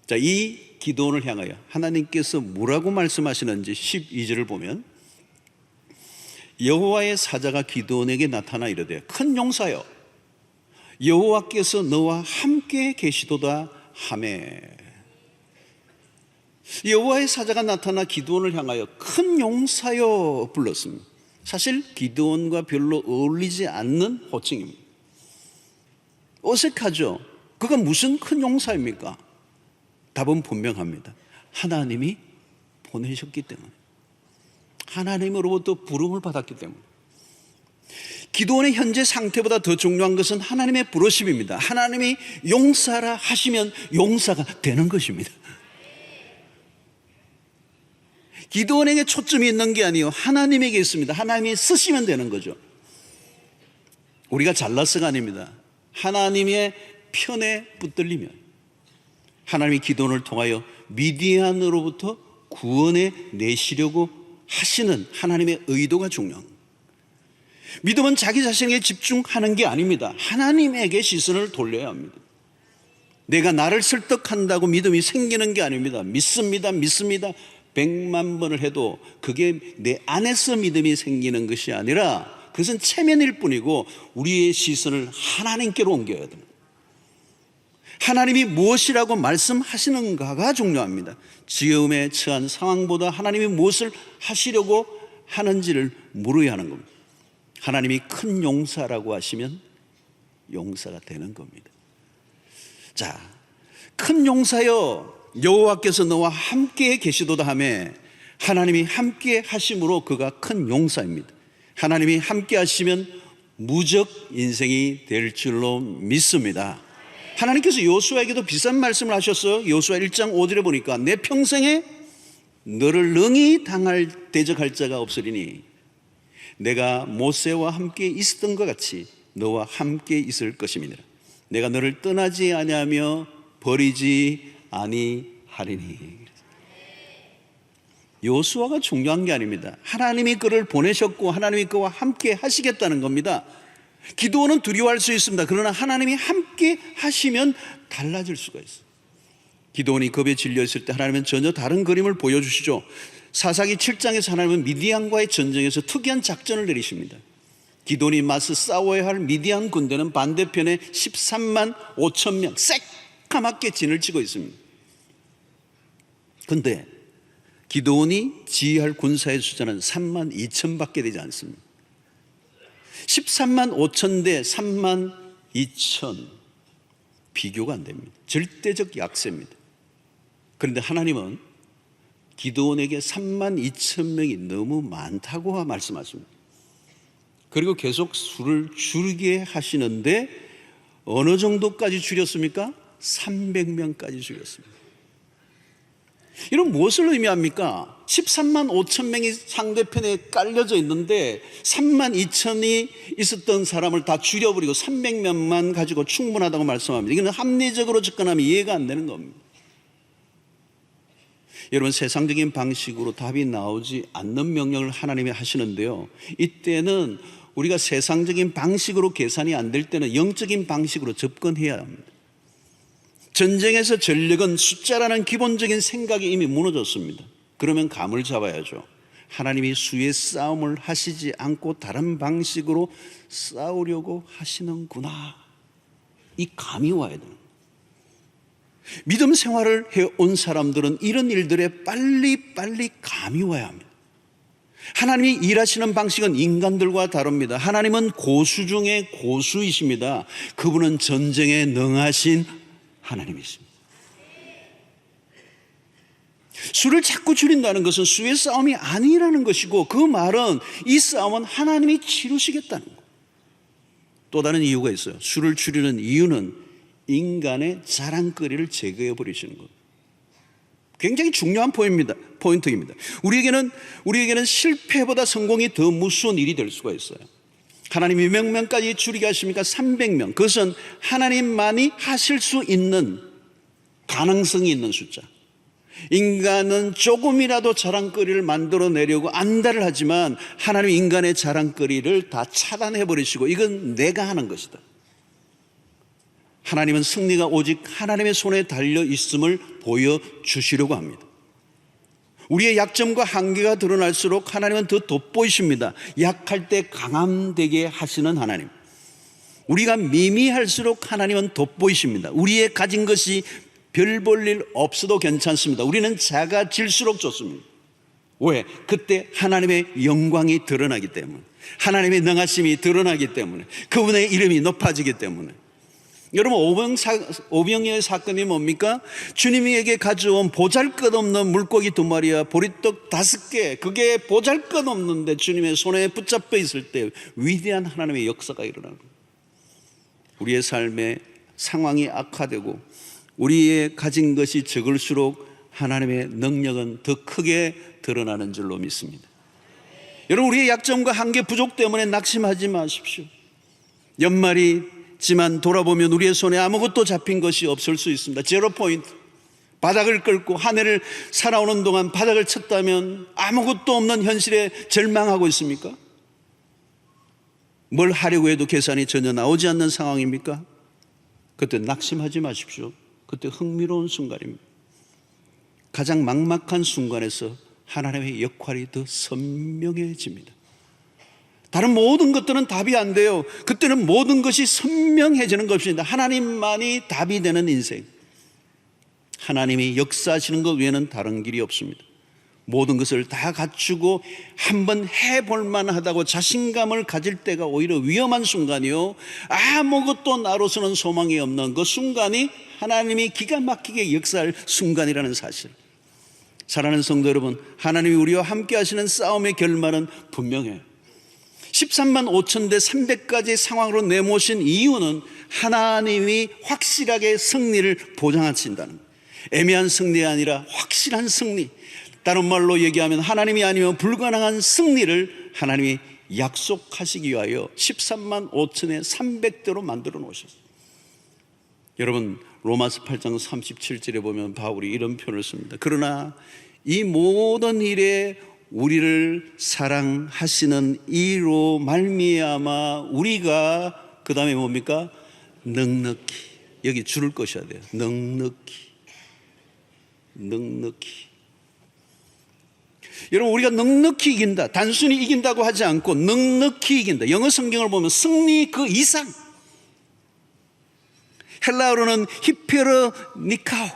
자, 이 기드온을 향하여 하나님께서 뭐라고 말씀하시는지 12절을 보면, 여호와의 사자가 기드온에게 나타나 이르되 큰 용사여, 여호와께서 너와 함께 계시도다 하매. 여호와의 사자가 나타나 기드온을 향하여 큰 용사여 불렀습니다. 사실 기드온과 별로 어울리지 않는 호칭입니다. 어색하죠? 그가 무슨 큰 용사입니까? 답은 분명합니다. 하나님이 보내셨기 때문에, 하나님으로부터 부름을 받았기 때문에. 기드온의 현재 상태보다 더 중요한 것은 하나님의 부르심입니다. 하나님이 용사라 하시면 용사가 되는 것입니다. 기드온에게 초점이 있는 게 아니에요. 하나님에게 있습니다. 하나님이 쓰시면 되는 거죠. 우리가 잘나서가 아닙니다. 하나님의 편에 붙들리면 하나님이 기드온을 통하여 미디안으로부터 구원해 내시려고 하시는 하나님의 의도가 중요합니다. 믿음은 자기 자신에게 집중하는 게 아닙니다. 하나님에게 시선을 돌려야 합니다. 내가 나를 설득한다고 믿음이 생기는 게 아닙니다. 믿습니다. 100만 번을 해도 그게 내 안에서 믿음이 생기는 것이 아니라 그것은 체면일 뿐이고 우리의 시선을 하나님께로 옮겨야 됩니다. 하나님이 무엇이라고 말씀하시는가가 중요합니다. 지음에 처한 상황보다 하나님이 무엇을 하시려고 하는지를 물어야 하는 겁니다. 하나님이 큰 용사라고 하시면 용사가 되는 겁니다. 자, 큰 용사여, 여호와께서 너와 함께 계시도다 하매, 하나님이 함께 하심으로 그가 큰 용사입니다. 하나님이 함께 하시면 무적 인생이 될 줄로 믿습니다. 하나님께서 요수아에게도 비슷한 말씀을 하셨어요. 요수아 1장 5절에 보니까 내 평생에 너를 능히 대적할 자가 없으리니 내가 모세와 함께 있었던 것 같이 너와 함께 있을 것임이니라. 내가 너를 떠나지 아니하며 버리지 아니하리니. 요수아가 중요한 게 아닙니다. 하나님이 그를 보내셨고 하나님이 그와 함께 하시겠다는 겁니다. 기도는 두려워할 수 있습니다. 그러나 하나님이 함께 하시면 달라질 수가 있어요. 기도원이 겁에 질려 있을 때 하나님은 전혀 다른 그림을 보여주시죠. 사사기 7장에서 하나님은 미디안과의 전쟁에서 특이한 작전을 내리십니다. 기도원이 맞서 싸워야 할 미디안 군대는 반대편에 13만 5천 명 새까맣게 진을 치고 있습니다. 그런데 기도원이 지휘할 군사의 숫자는 3만 2천 밖에 되지 않습니다. 13만 5천 대 3만 2천. 비교가 안 됩니다. 절대적 약세입니다. 그런데 하나님은 기드온에게 32,000명이 너무 많다고 말씀하십니다. 그리고 계속 수를 줄이게 하시는데 어느 정도까지 줄였습니까? 300명까지 줄였습니다. 이런 무엇을 의미합니까? 13만 5천 명이 상대편에 깔려져 있는데 3만 2천이 있었던 사람을 다 줄여버리고 300명만 가지고 충분하다고 말씀합니다. 이건 합리적으로 접근하면 이해가 안 되는 겁니다. 여러분, 세상적인 방식으로 답이 나오지 않는 명령을 하나님이 하시는데요, 이때는 우리가 세상적인 방식으로 계산이 안 될 때는 영적인 방식으로 접근해야 합니다. 전쟁에서 전력은 숫자라는 기본적인 생각이 이미 무너졌습니다. 그러면 감을 잡아야죠. 하나님이 수의 싸움을 하시지 않고 다른 방식으로 싸우려고 하시는구나, 이 감이 와야 돼요. 믿음 생활을 해온 사람들은 이런 일들에 빨리 감이 와야 합니다. 하나님이 일하시는 방식은 인간들과 다릅니다. 하나님은 고수 중에 고수이십니다. 그분은 전쟁에 능하신 하나님이십니다. 수를 자꾸 줄인다는 것은 수의 싸움이 아니라는 것이고, 그 말은 이 싸움은 하나님이 치르시겠다는 것. 또 다른 이유가 있어요. 수를 줄이는 이유는 인간의 자랑거리를 제거해 버리시는 것. 굉장히 중요한 포인트입니다. 우리에게는 실패보다 성공이 더 무서운 일이 될 수가 있어요. 하나님이 몇 명까지 줄이게 하십니까? 300명. 그것은 하나님만이 하실 수 있는 가능성이 있는 숫자. 인간은 조금이라도 자랑거리를 만들어내려고 안달을 하지만 하나님 인간의 자랑거리를 다 차단해 버리시고, 이건 내가 하는 것이다. 하나님은 승리가 오직 하나님의 손에 달려 있음을 보여주시려고 합니다. 우리의 약점과 한계가 드러날수록 하나님은 더 돋보이십니다. 약할 때 강함되게 하시는 하나님. 우리가 미미할수록 하나님은 돋보이십니다. 우리의 가진 것이 별 볼 일 없어도 괜찮습니다. 우리는 작아질수록 좋습니다. 왜? 그때 하나님의 영광이 드러나기 때문에, 하나님의 능하심이 드러나기 때문에, 그분의 이름이 높아지기 때문에. 여러분, 오병이어의 사건이 뭡니까? 주님에게 가져온 보잘것없는 물고기 2마리와 보리떡 5개, 그게 보잘것없는데 주님의 손에 붙잡혀 있을 때 위대한 하나님의 역사가 일어나는 거예요. 우리의 삶의 상황이 악화되고 우리의 가진 것이 적을수록 하나님의 능력은 더 크게 드러나는 줄로 믿습니다. 여러분, 우리의 약점과 한계, 부족 때문에 낙심하지 마십시오. 연말이지만 돌아보면 우리의 손에 아무것도 잡힌 것이 없을 수 있습니다. 제로 포인트. 바닥을 긁고 한 해를 살아오는 동안 바닥을 쳤다면 아무것도 없는 현실에 절망하고 있습니까? 뭘 하려고 해도 계산이 전혀 나오지 않는 상황입니까? 그때 낙심하지 마십시오. 그때 흥미로운 순간입니다. 가장 막막한 순간에서 하나님의 역할이 더 선명해집니다. 다른 모든 것들은 답이 안 돼요. 그때는 모든 것이 선명해지는 것입니다. 하나님만이 답이 되는 인생. 하나님이 역사하시는 것 외에는 다른 길이 없습니다. 모든 것을 다 갖추고 한번 해볼 만하다고 자신감을 가질 때가 오히려 위험한 순간이요, 아무것도 나로서는 소망이 없는 그 순간이 하나님이 기가 막히게 역사할 순간이라는 사실. 사랑하는 성도 여러분, 하나님이 우리와 함께 하시는 싸움의 결말은 분명해요. 13만 5천 대 300가지 상황으로 내모신 이유는 하나님이 확실하게 승리를 보장하신다는 거예요. 애매한 승리가 아니라 확실한 승리. 다른 말로 얘기하면 하나님이 아니면 불가능한 승리를 하나님이 약속하시기 위하여 13만 5천에 300대로 만들어 놓으셨어요. 여러분, 로마서 8장 37절에 보면 바울이 이런 표현을 씁니다. 그러나 이 모든 일에 우리를 사랑하시는 이로 말미암아 우리가, 그 다음에 뭡니까? 넉넉히. 여기 줄을 것이어야 돼요. 넉넉히. 여러분, 우리가 넉넉히 이긴다, 단순히 이긴다고 하지 않고 넉넉히 이긴다. 영어 성경을 보면 승리 그 이상. 헬라어로는 히페르니카오.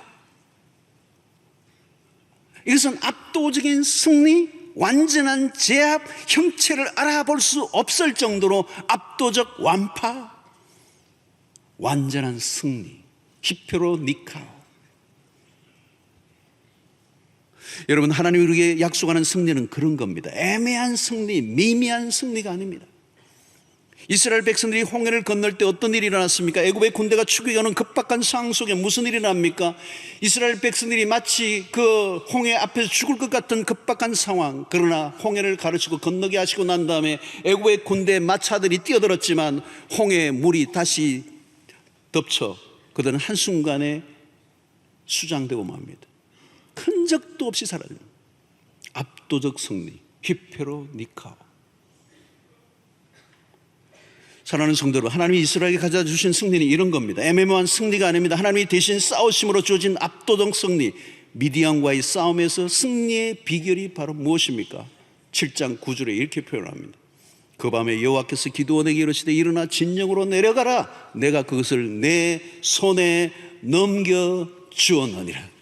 이것은 압도적인 승리, 완전한 제압, 형체를 알아볼 수 없을 정도로 압도적 완파, 완전한 승리. 히페로 니카오. 여러분, 하나님이 우리에게 약속하는 승리는 그런 겁니다. 애매한 승리, 미미한 승리가 아닙니다. 이스라엘 백성들이 홍해를 건널 때 어떤 일이 일어났습니까? 애굽의 군대가 추격하는 급박한 상황 속에 무슨 일이 일어납니까? 이스라엘 백성들이 마치 그 홍해 앞에서 죽을 것 같은 급박한 상황, 그러나 홍해를 가르치고 건너게 하시고 난 다음에 애굽의 군대 마차들이 뛰어들었지만 홍해의 물이 다시 덮쳐 그들은 한순간에 수장되고 맙니다. 큰 적도 없이 사라져요. 압도적 승리, 히페로 니카오. 사랑하는 성도들, 하나님이 이스라엘에게 가져다 주신 승리는 이런 겁니다. 애매모호한 승리가 아닙니다. 하나님이 대신 싸우심으로 주어진 압도적 승리. 미디안과의 싸움에서 승리의 비결이 바로 무엇입니까? 7장 9절에 이렇게 표현합니다. 그 밤에 여호와께서 기드온에게 이르시되 일어나 진영으로 내려가라. 내가 그것을 내 손에 넘겨 주었느니라.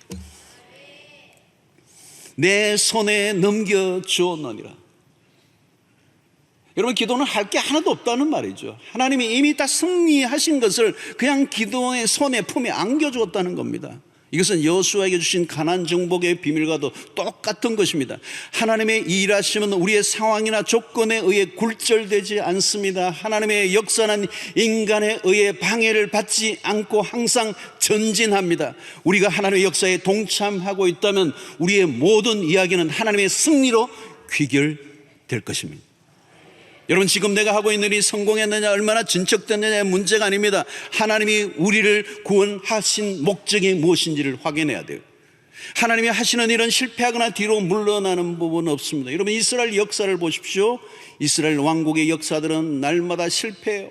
내 손에 넘겨 주었느니라. 여러분, 기도는 할 게 하나도 없다는 말이죠. 하나님이 이미 다 승리하신 것을 그냥 기도의 손에 품에 안겨주었다는 겁니다. 이것은 여호수아에게 주신 가나안 정복의 비밀과도 똑같은 것입니다. 하나님의 일하심은 우리의 상황이나 조건에 의해 굴절되지 않습니다. 하나님의 역사는 인간에 의해 방해를 받지 않고 항상 전진합니다. 우리가 하나님의 역사에 동참하고 있다면 우리의 모든 이야기는 하나님의 승리로 귀결될 것입니다. 여러분, 지금 내가 하고 있는 일이 성공했느냐, 얼마나 진척됐느냐의 문제가 아닙니다. 하나님이 우리를 구원하신 목적이 무엇인지를 확인해야 돼요. 하나님이 하시는 일은 실패하거나 뒤로 물러나는 부분은 없습니다. 여러분, 이스라엘 역사를 보십시오. 이스라엘 왕국의 역사들은 날마다 실패해요.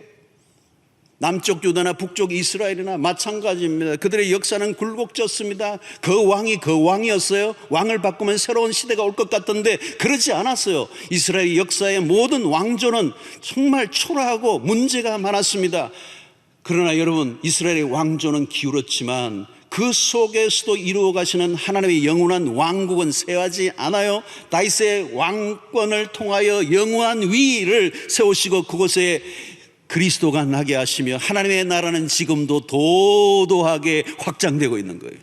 남쪽 유다나 북쪽 이스라엘이나 마찬가지입니다. 그들의 역사는 굴곡졌습니다. 그 왕이 그 왕이었어요. 왕을 바꾸면 새로운 시대가 올 것 같던데 그러지 않았어요. 이스라엘 역사의 모든 왕조는 정말 초라하고 문제가 많았습니다. 그러나 여러분, 이스라엘의 왕조는 기울었지만 그 속에서도 이루어 가시는 하나님의 영원한 왕국은 쇠하지 않아요. 다윗의 왕권을 통하여 영원한 위를 세우시고 그곳에 그리스도가 나게 하시며 하나님의 나라는 지금도 도도하게 확장되고 있는 거예요.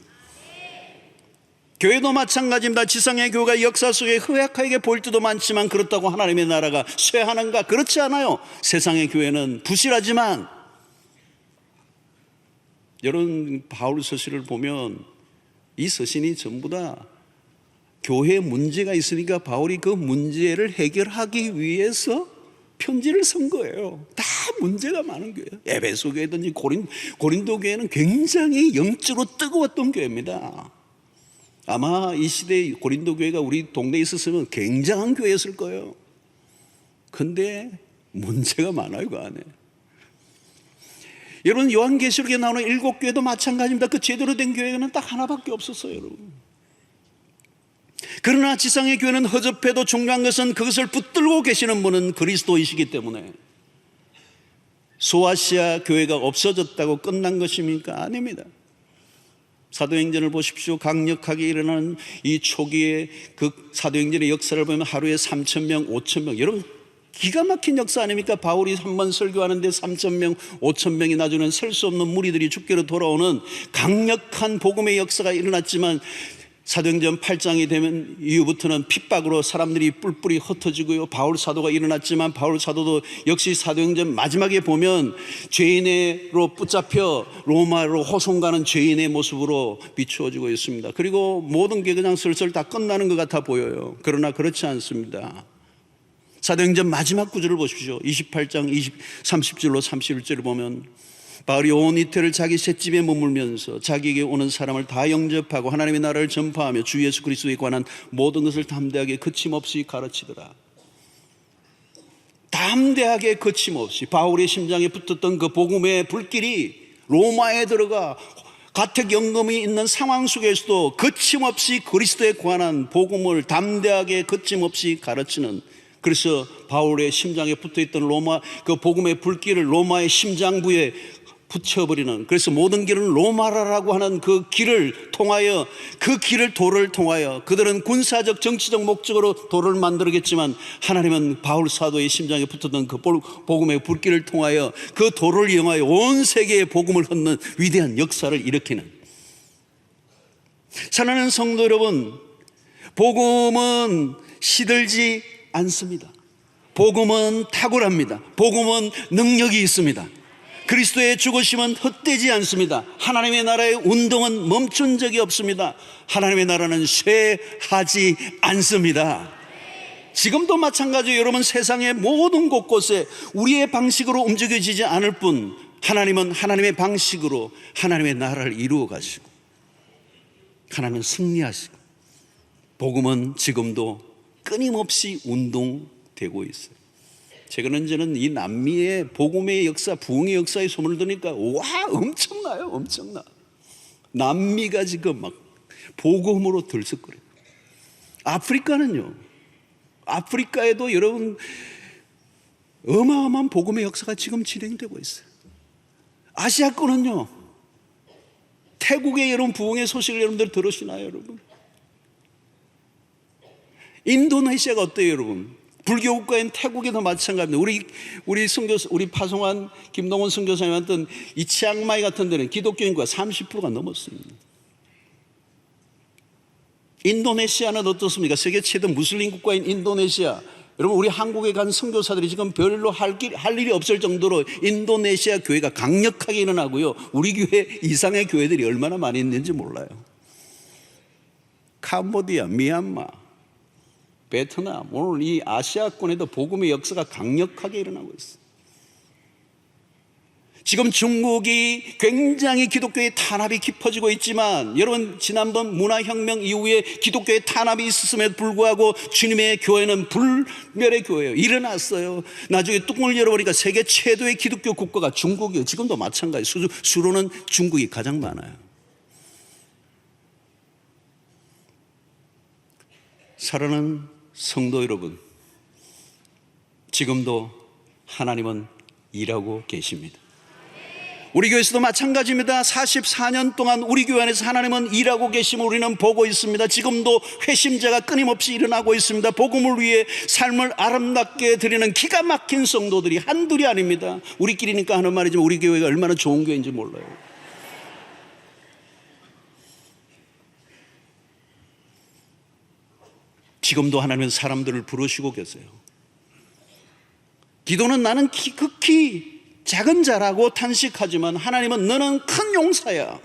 교회도 마찬가지입니다. 지상의 교회가 역사 속에 허약하게 보일 때도 많지만 그렇다고 하나님의 나라가 쇠하는가? 그렇지 않아요. 세상의 교회는 부실하지만, 여러분, 바울 서신을 보면 이 서신이 전부 다 교회에 문제가 있으니까 바울이 그 문제를 해결하기 위해서 편지를 쓴 거예요. 다 문제가 많은 교회예요. 에베소 교회든지 고린도 교회는 굉장히 영적으로 뜨거웠던 교회입니다. 아마 이 시대에 고린도 교회가 우리 동네에 있었으면 굉장한 교회였을 거예요. 근데 문제가 많아요, 그 안에. 여러분, 요한계시록에 나오는 7교회도 마찬가지입니다. 그 제대로 된 교회는 딱 하나밖에 없었어요, 여러분. 그러나 지상의 교회는 허접해도 중요한 것은 그것을 붙들고 계시는 분은 그리스도이시기 때문에. 소아시아 교회가 없어졌다고 끝난 것입니까? 아닙니다. 사도행전을 보십시오. 강력하게 일어나는 이 초기의 그 사도행전의 역사를 보면 하루에 3,000명, 5,000명. 여러분, 기가 막힌 역사 아닙니까? 바울이 한 번 설교하는데 3,000명, 5,000명이 나중에는 셀 수 없는 무리들이 주께로 돌아오는 강력한 복음의 역사가 일어났지만 사도행전 8장이 되면 이후부터는 핍박으로 사람들이 뿔뿔이 흩어지고요. 바울 사도가 일어났지만 바울 사도도 역시 사도행전 마지막에 보면 죄인으로 붙잡혀 로마로 호송가는 죄인의 모습으로 비추어지고 있습니다. 그리고 모든 게 그냥 슬슬 다 끝나는 것 같아 보여요. 그러나 그렇지 않습니다. 사도행전 마지막 구절을 보십시오. 28장 30절로 31절을 보면 바울이 온 이태를 자기 셋집에 머물면서 자기에게 오는 사람을 다 영접하고 하나님의 나라를 전파하며 주 예수 그리스도에 관한 모든 것을 담대하게 거침없이 가르치더라. 담대하게 거침없이 바울의 심장에 붙었던 그 복음의 불길이 로마에 들어가 가택연금이 있는 상황 속에서도 거침없이 그리스도에 관한 복음을 담대하게 거침없이 가르치는, 그래서 바울의 심장에 붙어있던 로마 그 복음의 불길을 로마의 심장부에 붙여버리는, 그래서 모든 길은 로마라라고 하는 그 길을 통하여, 도를 통하여 그들은 군사적 정치적 목적으로 도를 만들었겠지만 하나님은 바울 사도의 심장에 붙었던 그 복음의 불길을 통하여 그 도를 이용하여 온 세계에 복음을 흩는 위대한 역사를 일으키는. 사랑하는 성도 여러분, 복음은 시들지 않습니다. 복음은 탁월합니다. 복음은 능력이 있습니다. 그리스도의 죽으심은 헛되지 않습니다. 하나님의 나라의 운동은 멈춘 적이 없습니다. 하나님의 나라는 쇠하지 않습니다. 지금도 마찬가지로 여러분, 세상의 모든 곳곳에 우리의 방식으로 움직여지지 않을 뿐 하나님은 하나님의 방식으로 하나님의 나라를 이루어 가시고 하나님은 승리하시고 복음은 지금도 끊임없이 운동되고 있어요. 최근 저는 이 남미의 복음의 역사, 부흥의 역사의 소문을 들으니까 와, 엄청나요. 엄청나. 남미가 지금 막 복음으로 들썩거려요. 아프리카는요, 아프리카에도 여러분 어마어마한 복음의 역사가 지금 진행되고 있어요. 아시아권은요, 태국의 여러분 부흥의 소식을 여러분들 들으시나요, 여러분? 인도네시아가 어때요, 여러분? 불교 국가인 태국에도 마찬가지입니다. 우리 파송한 김동원 선교사님 했던 이 치앙마이 같은 데는 기독교 인구가 30%가 넘었습니다. 인도네시아는 어떻습니까? 세계 최대 무슬림 국가인 인도네시아. 여러분, 우리 한국에 간 선교사들이 지금 별로 할 일이 없을 정도로 인도네시아 교회가 강력하게 일어나고요. 우리 교회 이상의 교회들이 얼마나 많이 있는지 몰라요. 캄보디아, 미얀마, 베트남, 오늘 이 아시아권에도 복음의 역사가 강력하게 일어나고 있어요. 지금 중국이 굉장히 기독교의 탄압이 깊어지고 있지만, 여러분, 지난번 문화혁명 이후에 기독교의 탄압이 있었음에도 불구하고 주님의 교회는 불멸의 교회예요. 일어났어요. 나중에 뚜껑을 열어보니까 세계 최대의 기독교 국가가 중국이에요. 지금도 마찬가지. 수로는 중국이 가장 많아요. 사랑하는 성도 여러분, 지금도 하나님은 일하고 계십니다. 우리 교회에서도 마찬가지입니다. 44년 동안 우리 교회 안에서 하나님은 일하고 계심을 우리는 보고 있습니다. 지금도 회심자가 끊임없이 일어나고 있습니다. 복음을 위해 삶을 아름답게 드리는 기가 막힌 성도들이 한둘이 아닙니다. 우리끼리니까 하는 말이지만 우리 교회가 얼마나 좋은 교회인지 몰라요. 지금도 하나님은 사람들을 부르시고 계세요. 기도는 나는 극히 작은 자라고 탄식하지만 하나님은 너는 큰 용사야.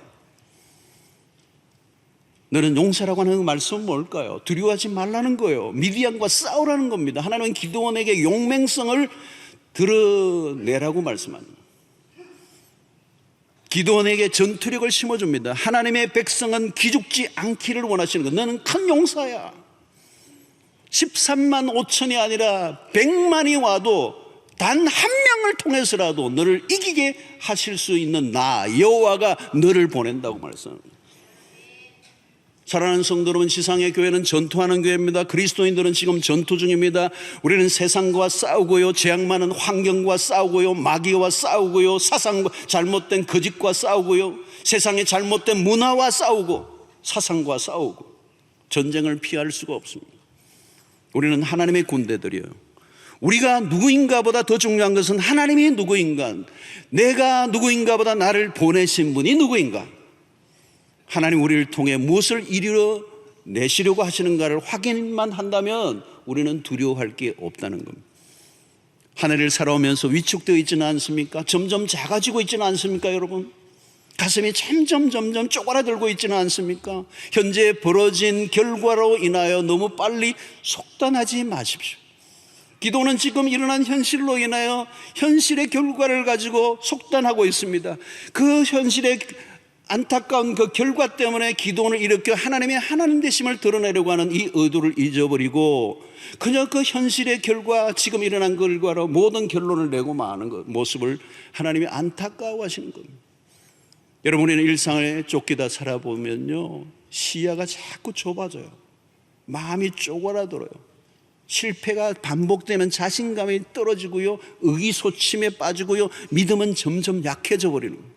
너는 용사라고 하는 말씀은 뭘까요? 두려워하지 말라는 거예요. 미디안과 싸우라는 겁니다. 하나님은 기도원에게 용맹성을 드러내라고 말씀합니다. 기도원에게 전투력을 심어줍니다. 하나님의 백성은 기죽지 않기를 원하시는 것. 너는 큰 용사야. 13만 5천이 아니라 100만이 와도 단 한 명을 통해서라도 너를 이기게 하실 수 있는 나 여호와가 너를 보낸다고 말씀합니다. 사랑하는 성도 여러분, 지상의 교회는 전투하는 교회입니다. 그리스도인들은 지금 전투 중입니다. 우리는 세상과 싸우고요, 재앙 많은 환경과 싸우고요, 마귀와 싸우고요, 사상과 잘못된 거짓과 싸우고요, 세상의 잘못된 문화와 싸우고 사상과 싸우고 전쟁을 피할 수가 없습니다. 우리는 하나님의 군대들이에요. 우리가 누구인가 보다 더 중요한 것은 하나님이 누구인가, 내가 누구인가 보다 나를 보내신 분이 누구인가, 하나님 우리를 통해 무엇을 이루어내시려고 하시는가를 확인만 한다면 우리는 두려워할 게 없다는 겁니다. 하늘을 살아오면서 위축되어 있지는 않습니까? 점점 작아지고 있지는 않습니까, 여러분? 가슴이 점점 쪼그라들고 있지는 않습니까? 현재 벌어진 결과로 인하여 너무 빨리 속단하지 마십시오. 기도는 지금 일어난 현실로 인하여 현실의 결과를 가지고 속단하고 있습니다. 그 현실의 안타까운 그 결과 때문에 기도를 일으켜 하나님의 하나님 되심을 드러내려고 하는 이 의도를 잊어버리고 그냥 그 현실의 결과, 지금 일어난 결과로 모든 결론을 내고 마는 것, 모습을 하나님이 안타까워하시는 겁니다. 여러분, 우리는 일상을 쫓기다 살아보면요, 시야가 자꾸 좁아져요. 마음이 쪼그라들어요. 실패가 반복되면 자신감이 떨어지고요, 의기소침에 빠지고요, 믿음은 점점 약해져 버리는 거예요.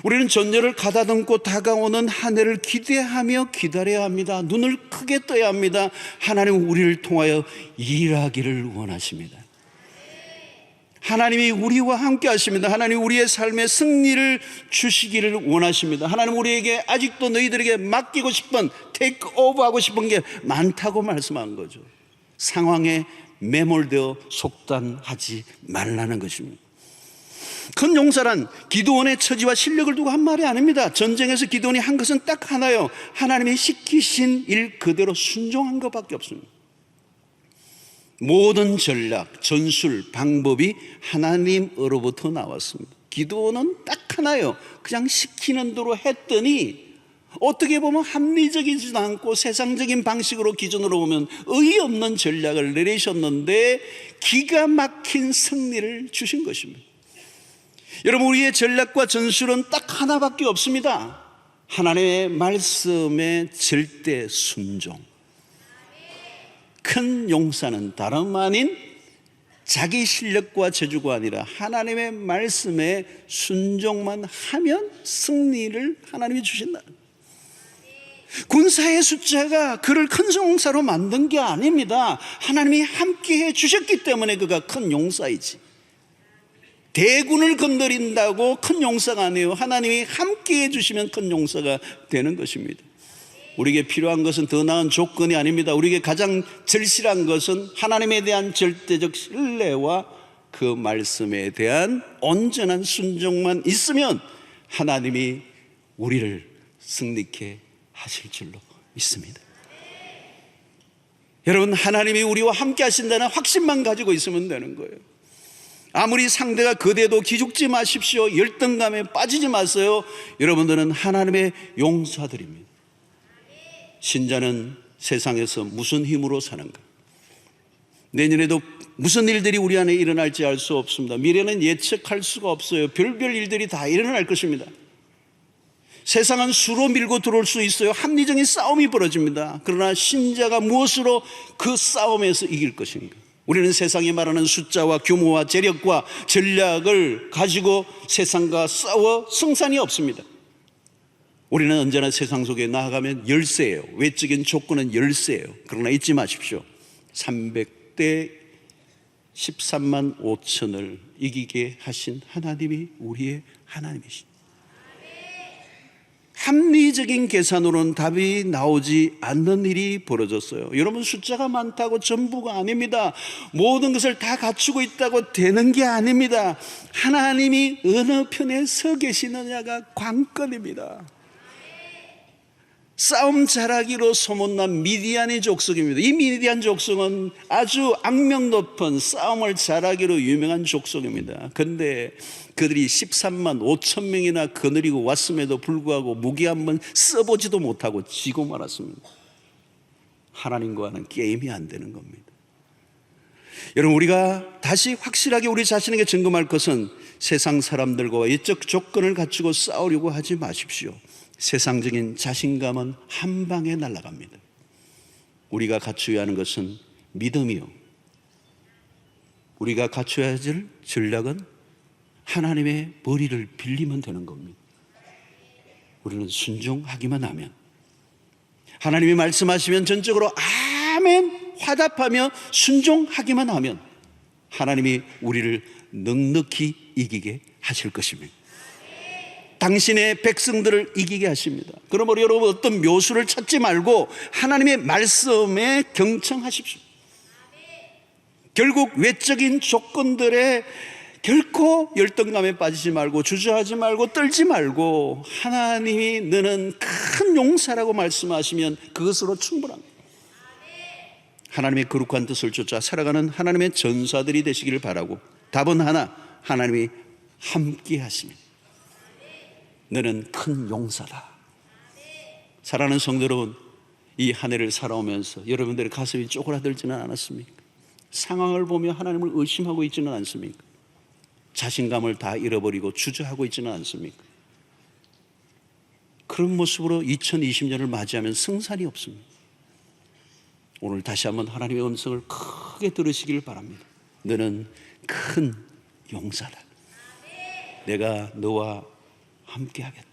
우리는 전열을 가다듬고 다가오는 한 해를 기대하며 기다려야 합니다. 눈을 크게 떠야 합니다. 하나님은 우리를 통하여 일하기를 원하십니다. 하나님이 우리와 함께 하십니다. 하나님 우리의 삶에 승리를 주시기를 원하십니다. 하나님 우리에게 아직도 너희들에게 맡기고 싶은, 테이크 오브 하고 싶은 게 많다고 말씀한 거죠. 상황에 매몰되어 속단하지 말라는 것입니다. 큰 용사란 기드온의 처지와 실력을 두고 한 말이 아닙니다. 전쟁에서 기드온이 한 것은 딱 하나요. 하나님이 시키신 일 그대로 순종한 것밖에 없습니다. 모든 전략, 전술, 방법이 하나님으로부터 나왔습니다. 기드온은 딱 하나요. 그냥 시키는 대로 했더니 어떻게 보면 합리적이지도 않고 세상적인 방식으로 기준으로 보면 의의 없는 전략을 내리셨는데 기가 막힌 승리를 주신 것입니다. 여러분, 우리의 전략과 전술은 딱 하나밖에 없습니다. 하나님의 말씀에 절대 순종. 큰 용사는 다름 아닌 자기 실력과 재주가 아니라 하나님의 말씀에 순종만 하면 승리를 하나님이 주신다. 군사의 숫자가 그를 큰 용사로 만든 게 아닙니다. 하나님이 함께 해 주셨기 때문에 그가 큰 용사이지. 대군을 건드린다고 큰 용사가 아니에요. 하나님이 함께 해주시면 큰 용사가 되는 것입니다. 우리에게 필요한 것은 더 나은 조건이 아닙니다. 우리에게 가장 절실한 것은 하나님에 대한 절대적 신뢰와 그 말씀에 대한 온전한 순종만 있으면 하나님이 우리를 승리케 하실 줄로 믿습니다. 여러분, 하나님이 우리와 함께 하신다는 확신만 가지고 있으면 되는 거예요. 아무리 상대가 거대해도 기죽지 마십시오. 열등감에 빠지지 마세요. 여러분들은 하나님의 용사들입니다. 신자는 세상에서 무슨 힘으로 사는가? 내년에도 무슨 일들이 우리 안에 일어날지 알 수 없습니다. 미래는 예측할 수가 없어요. 별별 일들이 다 일어날 것입니다. 세상은 수로 밀고 들어올 수 있어요. 합리적인 싸움이 벌어집니다. 그러나 신자가 무엇으로 그 싸움에서 이길 것인가? 우리는 세상이 말하는 숫자와 규모와 재력과 전략을 가지고 세상과 싸워 승산이 없습니다. 우리는 언제나 세상 속에 나아가면 열세예요. 외적인 조건은 열세예요. 그러나 잊지 마십시오. 300대 13만 5천을 이기게 하신 하나님이 우리의 하나님이십니다. 합리적인 계산으로는 답이 나오지 않는 일이 벌어졌어요. 여러분, 숫자가 많다고 전부가 아닙니다. 모든 것을 다 갖추고 있다고 되는 게 아닙니다. 하나님이 어느 편에 서 계시느냐가 관건입니다. 싸움 잘하기로 소문난 미디안의 족속입니다. 이 미디안 족속은 아주 악명 높은 싸움을 잘하기로 유명한 족속입니다. 그런데 그들이 13만 5천 명이나 거느리고 왔음에도 불구하고 무기 한번 써보지도 못하고 지고 말았습니다. 하나님과는 게임이 안 되는 겁니다. 여러분, 우리가 다시 확실하게 우리 자신에게 점검할 것은 세상 사람들과 외적 조건을 갖추고 싸우려고 하지 마십시오. 세상적인 자신감은 한 방에 날아갑니다. 우리가 갖추어야 하는 것은 믿음이요, 우리가 갖춰야 할 전략은 하나님의 머리를 빌리면 되는 겁니다. 우리는 순종하기만 하면, 하나님이 말씀하시면 전적으로 아멘 화답하며 순종하기만 하면 하나님이 우리를 넉넉히 이기게 하실 것입니다. 당신의 백성들을 이기게 하십니다. 그러므로 여러분, 어떤 묘수를 찾지 말고 하나님의 말씀에 경청하십시오. 결국 외적인 조건들에 결코 열등감에 빠지지 말고 주저하지 말고 떨지 말고 하나님이 너는 큰 용사라고 말씀하시면 그것으로 충분합니다. 하나님의 거룩한 뜻을 쫓아 살아가는 하나님의 전사들이 되시기를 바라고, 답은 하나, 하나님이 함께 하십니다. 너는 큰 용사다. 사랑하는 성도 여러분, 이 한 해를 살아오면서 여러분들의 가슴이 쪼그라들지는 않았습니까? 상황을 보며 하나님을 의심하고 있지는 않습니까? 자신감을 다 잃어버리고 주저하고 있지는 않습니까? 그런 모습으로 2020년을 맞이하면 승산이 없습니다. 오늘 다시 한번 하나님의 음성을 크게 들으시길 바랍니다. 너는 큰 용사다. 내가 너와 함께하겠다.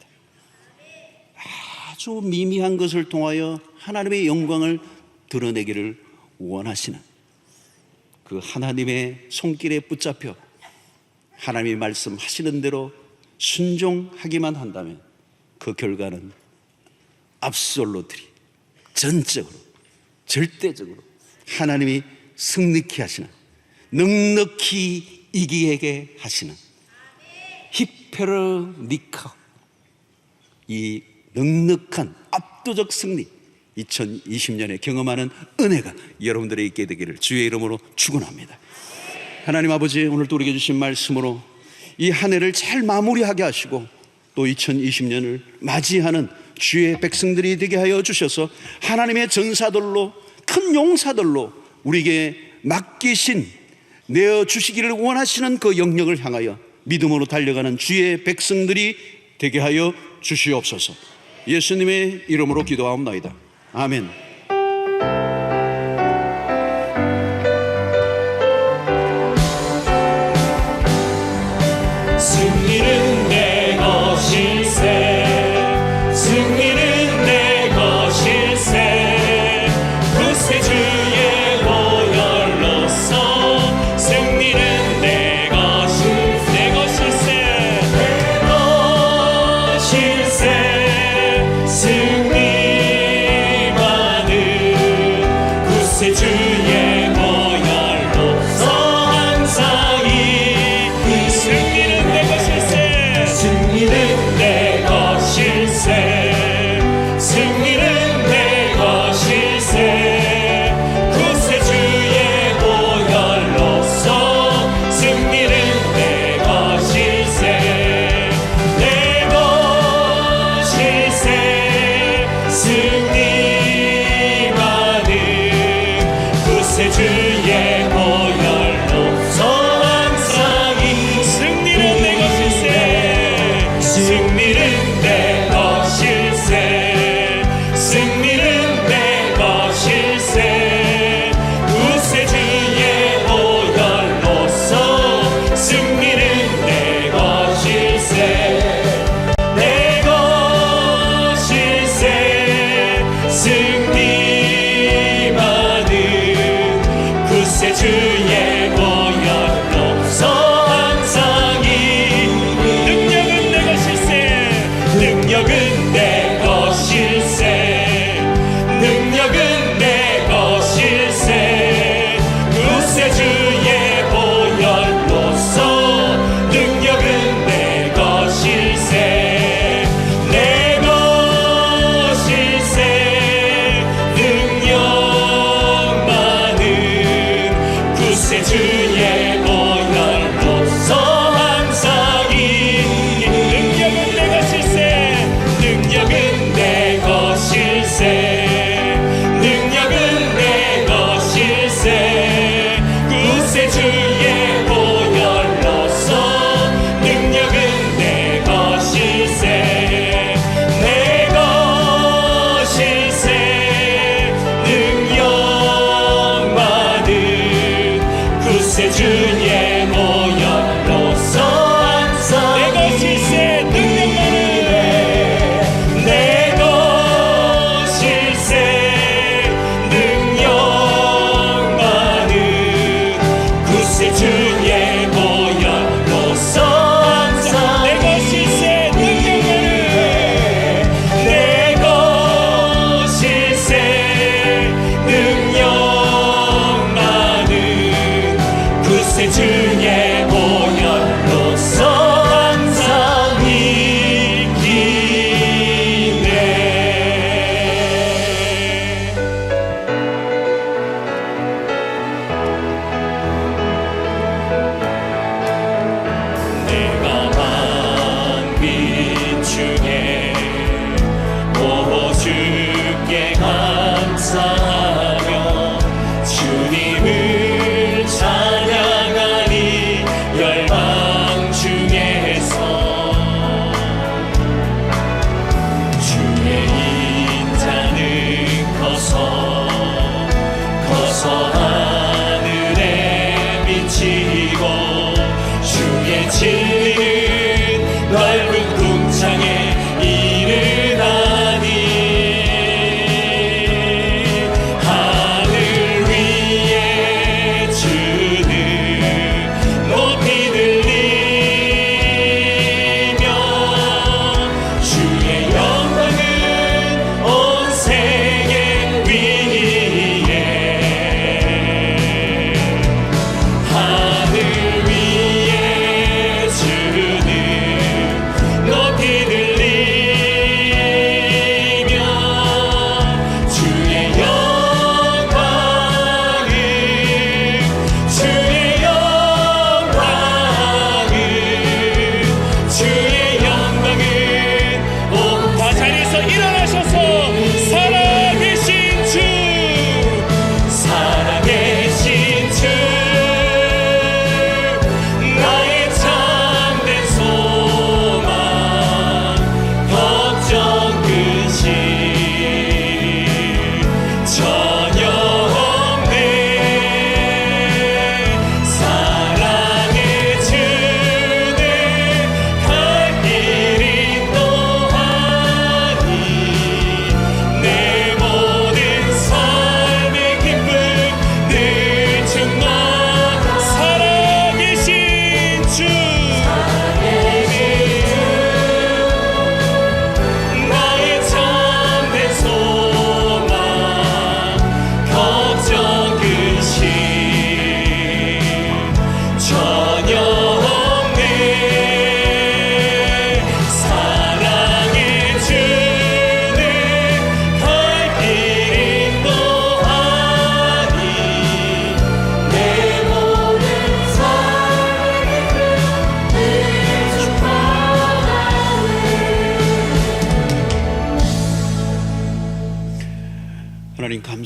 아주 미미한 것을 통하여 하나님의 영광을 드러내기를 원하시는 그 하나님의 손길에 붙잡혀 하나님이 말씀하시는 대로 순종하기만 한다면 그 결과는 absolutely, 전적으로, 절대적으로 하나님이 승리케 하시는, 넉넉히 이기게 하시는 히페르니카, 이 넉넉한 압도적 승리 2020년에 경험하는 은혜가 여러분들에게 있게 되기를 주의 이름으로 축원합니다. 하나님 아버지, 오늘도 우리에게 주신 말씀으로 이 한 해를 잘 마무리하게 하시고 또 2020년을 맞이하는 주의 백성들이 되게 하여 주셔서 하나님의 전사들로, 큰 용사들로 우리에게 맡기신, 내어주시기를 원하시는 그 영역을 향하여 믿음으로 달려가는 주의 백성들이 되게 하여 주시옵소서. 예수님의 이름으로 기도하옵나이다. 아멘. 승리는 내 것일세, 승리는 내 것일세. 구세주의 보혈로서 승리는 내 것일세, 내 것일세, 내 것일세. 승리만은 구세주의 보혈로서 항상 이기. 승리는 내 것일세, 승리는 내 것일세, 승리는 내 것일세. 구세주의 보혈로서 승리는 내 것일세, 내 것일세. 승리만은 구세주의 보혈로서 항상 이. 승리는 내 것일세, 승리는 내 것일세, 승리는 내 것일세. 구세주의 보혈로서 승리는 내 것일세, 내 것일세. 승리만은 구세주의 보혈로서 항상 이. 능력은 내 것일세, 능력은 내 것일세, 능력은 내 것일세. 구세주의 보혈로서 능력은 내 것일세, 내 것일세. 능력만은 구세주의 보혈로서 항상 이. 능력은 내 것일세, 능력은 내 것일세, 능력은 내 것일세. 구세주의 보혈로서 능력은 내 것일세, 내 것일세. 능력만은 구세주의 보혈로서 항상 내 것일세, 능력만은 내 것일세, 능력만은 구세주의 보혈로서 항상 내 것일세, 능력만은 내 것일세, 능력만은 구세주의 보혈로서 항상 이기네. 내가 만민 중에 오 주께 감사하며 주님을 찬양하니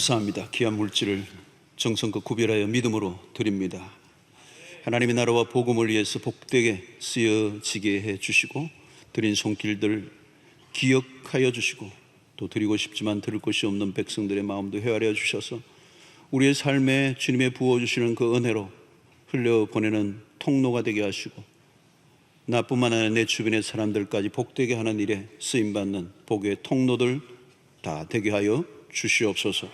감사합니다. 귀한 물질을 정성껏 구별하여 믿음으로 드립니다. 하나님의 나라와 복음을 위해서 복되게 쓰여지게 해주시고 드린 손길들 기억하여 주시고 또 드리고 싶지만 들을 곳이 없는 백성들의 마음도 헤아려 주셔서 우리의 삶에 주님의 부어주시는 그 은혜로 흘려보내는 통로가 되게 하시고 나뿐만 아니라 내 주변의 사람들까지 복되게 하는 일에 쓰임받는 복의 통로들 다 되게 하여 주시옵소서.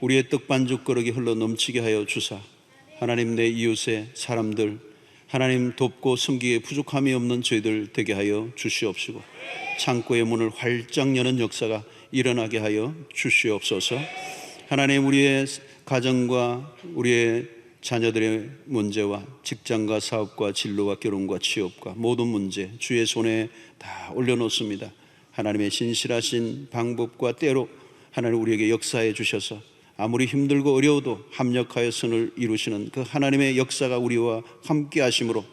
우리의 떡반죽 그릇이 흘러 넘치게 하여 주사 하나님 내 이웃의 사람들 하나님 돕고 섬기기에 부족함이 없는 저희들 되게 하여 주시옵시고 창고의 문을 활짝 여는 역사가 일어나게 하여 주시옵소서. 하나님 우리의 가정과 우리의 자녀들의 문제와 직장과 사업과 진로와 결혼과 취업과 모든 문제 주의 손에 다 올려놓습니다. 하나님의 신실하신 방법과 때로 하나님 우리에게 역사해 주셔서 아무리 힘들고 어려워도 합력하여 선을 이루시는 그 하나님의 역사가 우리와 함께 하심으로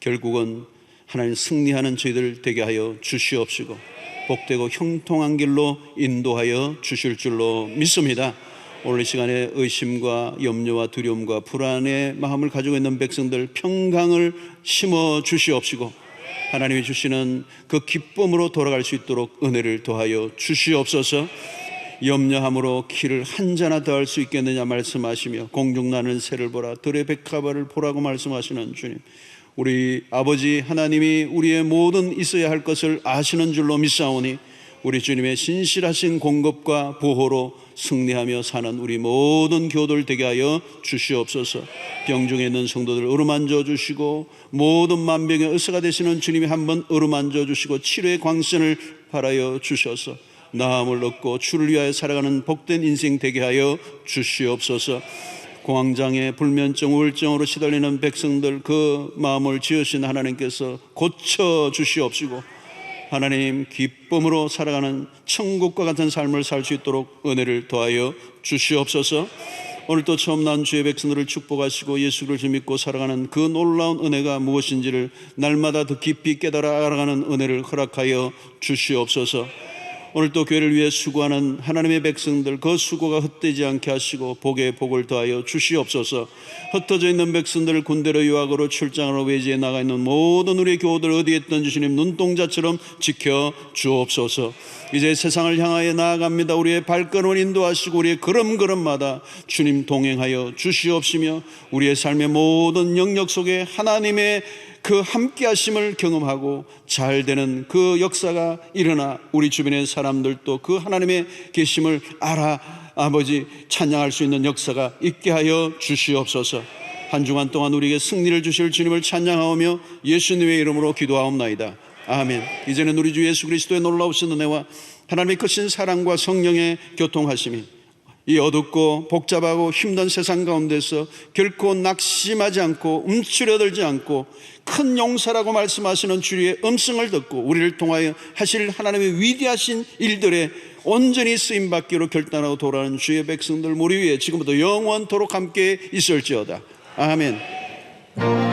결국은 하나님 승리하는 저희들 되게 하여 주시옵시고 복되고 형통한 길로 인도하여 주실 줄로 믿습니다. 오늘 이 시간에 의심과 염려와 두려움과 불안의 마음을 가지고 있는 백성들 평강을 심어 주시옵시고 하나님이 주시는 그 기쁨으로 돌아갈 수 있도록 은혜를 더하여 주시옵소서. 염려함으로 키를 한 자나 더할 수 있겠느냐 말씀하시며 공중 나는 새를 보라 들의 백합화를 보라고 말씀하시는 주님, 우리 아버지 하나님이 우리의 모든 있어야 할 것을 아시는 줄로 믿사오니 우리 주님의 신실하신 공급과 보호로 승리하며 사는 우리 모든 교도들 되게 하여 주시옵소서. 병중에 있는 성도들 어루만져 주시고 모든 만병의 의사가 되시는 주님이 한번 어루만져 주시고 치료의 광선을 바라여 주셔서 나음을 얻고 주를 위하여 살아가는 복된 인생 되게 하여 주시옵소서. 공황장애, 불면증, 우울증으로 시달리는 백성들 그 마음을 지으신 하나님께서 고쳐 주시옵시고 하나님 기쁨으로 살아가는 천국과 같은 삶을 살 수 있도록 은혜를 더하여 주시옵소서. 오늘 또 처음 난 주의 백성들을 축복하시고 예수를 믿고 살아가는 그 놀라운 은혜가 무엇인지를 날마다 더 깊이 깨달아 알아가는 은혜를 허락하여 주시옵소서. 오늘 또 교회를 위해 수고하는 하나님의 백성들 그 수고가 헛되지 않게 하시고 복에 복을 더하여 주시옵소서. 흩어져 있는 백성들 군대로 유학으로 출장으로 외지에 나가 있는 모든 우리의 교우들 어디에 있든지 주님 눈동자처럼 지켜 주옵소서. 이제 세상을 향하여 나아갑니다. 우리의 발걸음을 인도하시고 우리의 걸음걸음마다 주님 동행하여 주시옵시며 우리의 삶의 모든 영역 속에 하나님의 그 함께 하심을 경험하고 잘 되는 그 역사가 일어나 우리 주변의 사람들도 그 하나님의 계심을 알아 아버지 찬양할 수 있는 역사가 있게 하여 주시옵소서. 한 주간 동안 우리에게 승리를 주실 주님을 찬양하오며 예수님의 이름으로 기도하옵나이다. 아멘. 이제는 우리 주 예수 그리스도의 놀라우신 은혜와 하나님의 크신 사랑과 성령의 교통하심이 이 어둡고 복잡하고 힘든 세상 가운데서 결코 낙심하지 않고 움츠려들지 않고 큰 용사라고 말씀하시는 주의 음성을 듣고 우리를 통하여 하실 하나님의 위대하신 일들에 온전히 쓰임받기로 결단하고 돌아가는 주의 백성들 우리 위에 지금부터 영원토록 함께 있을지어다. 아멘.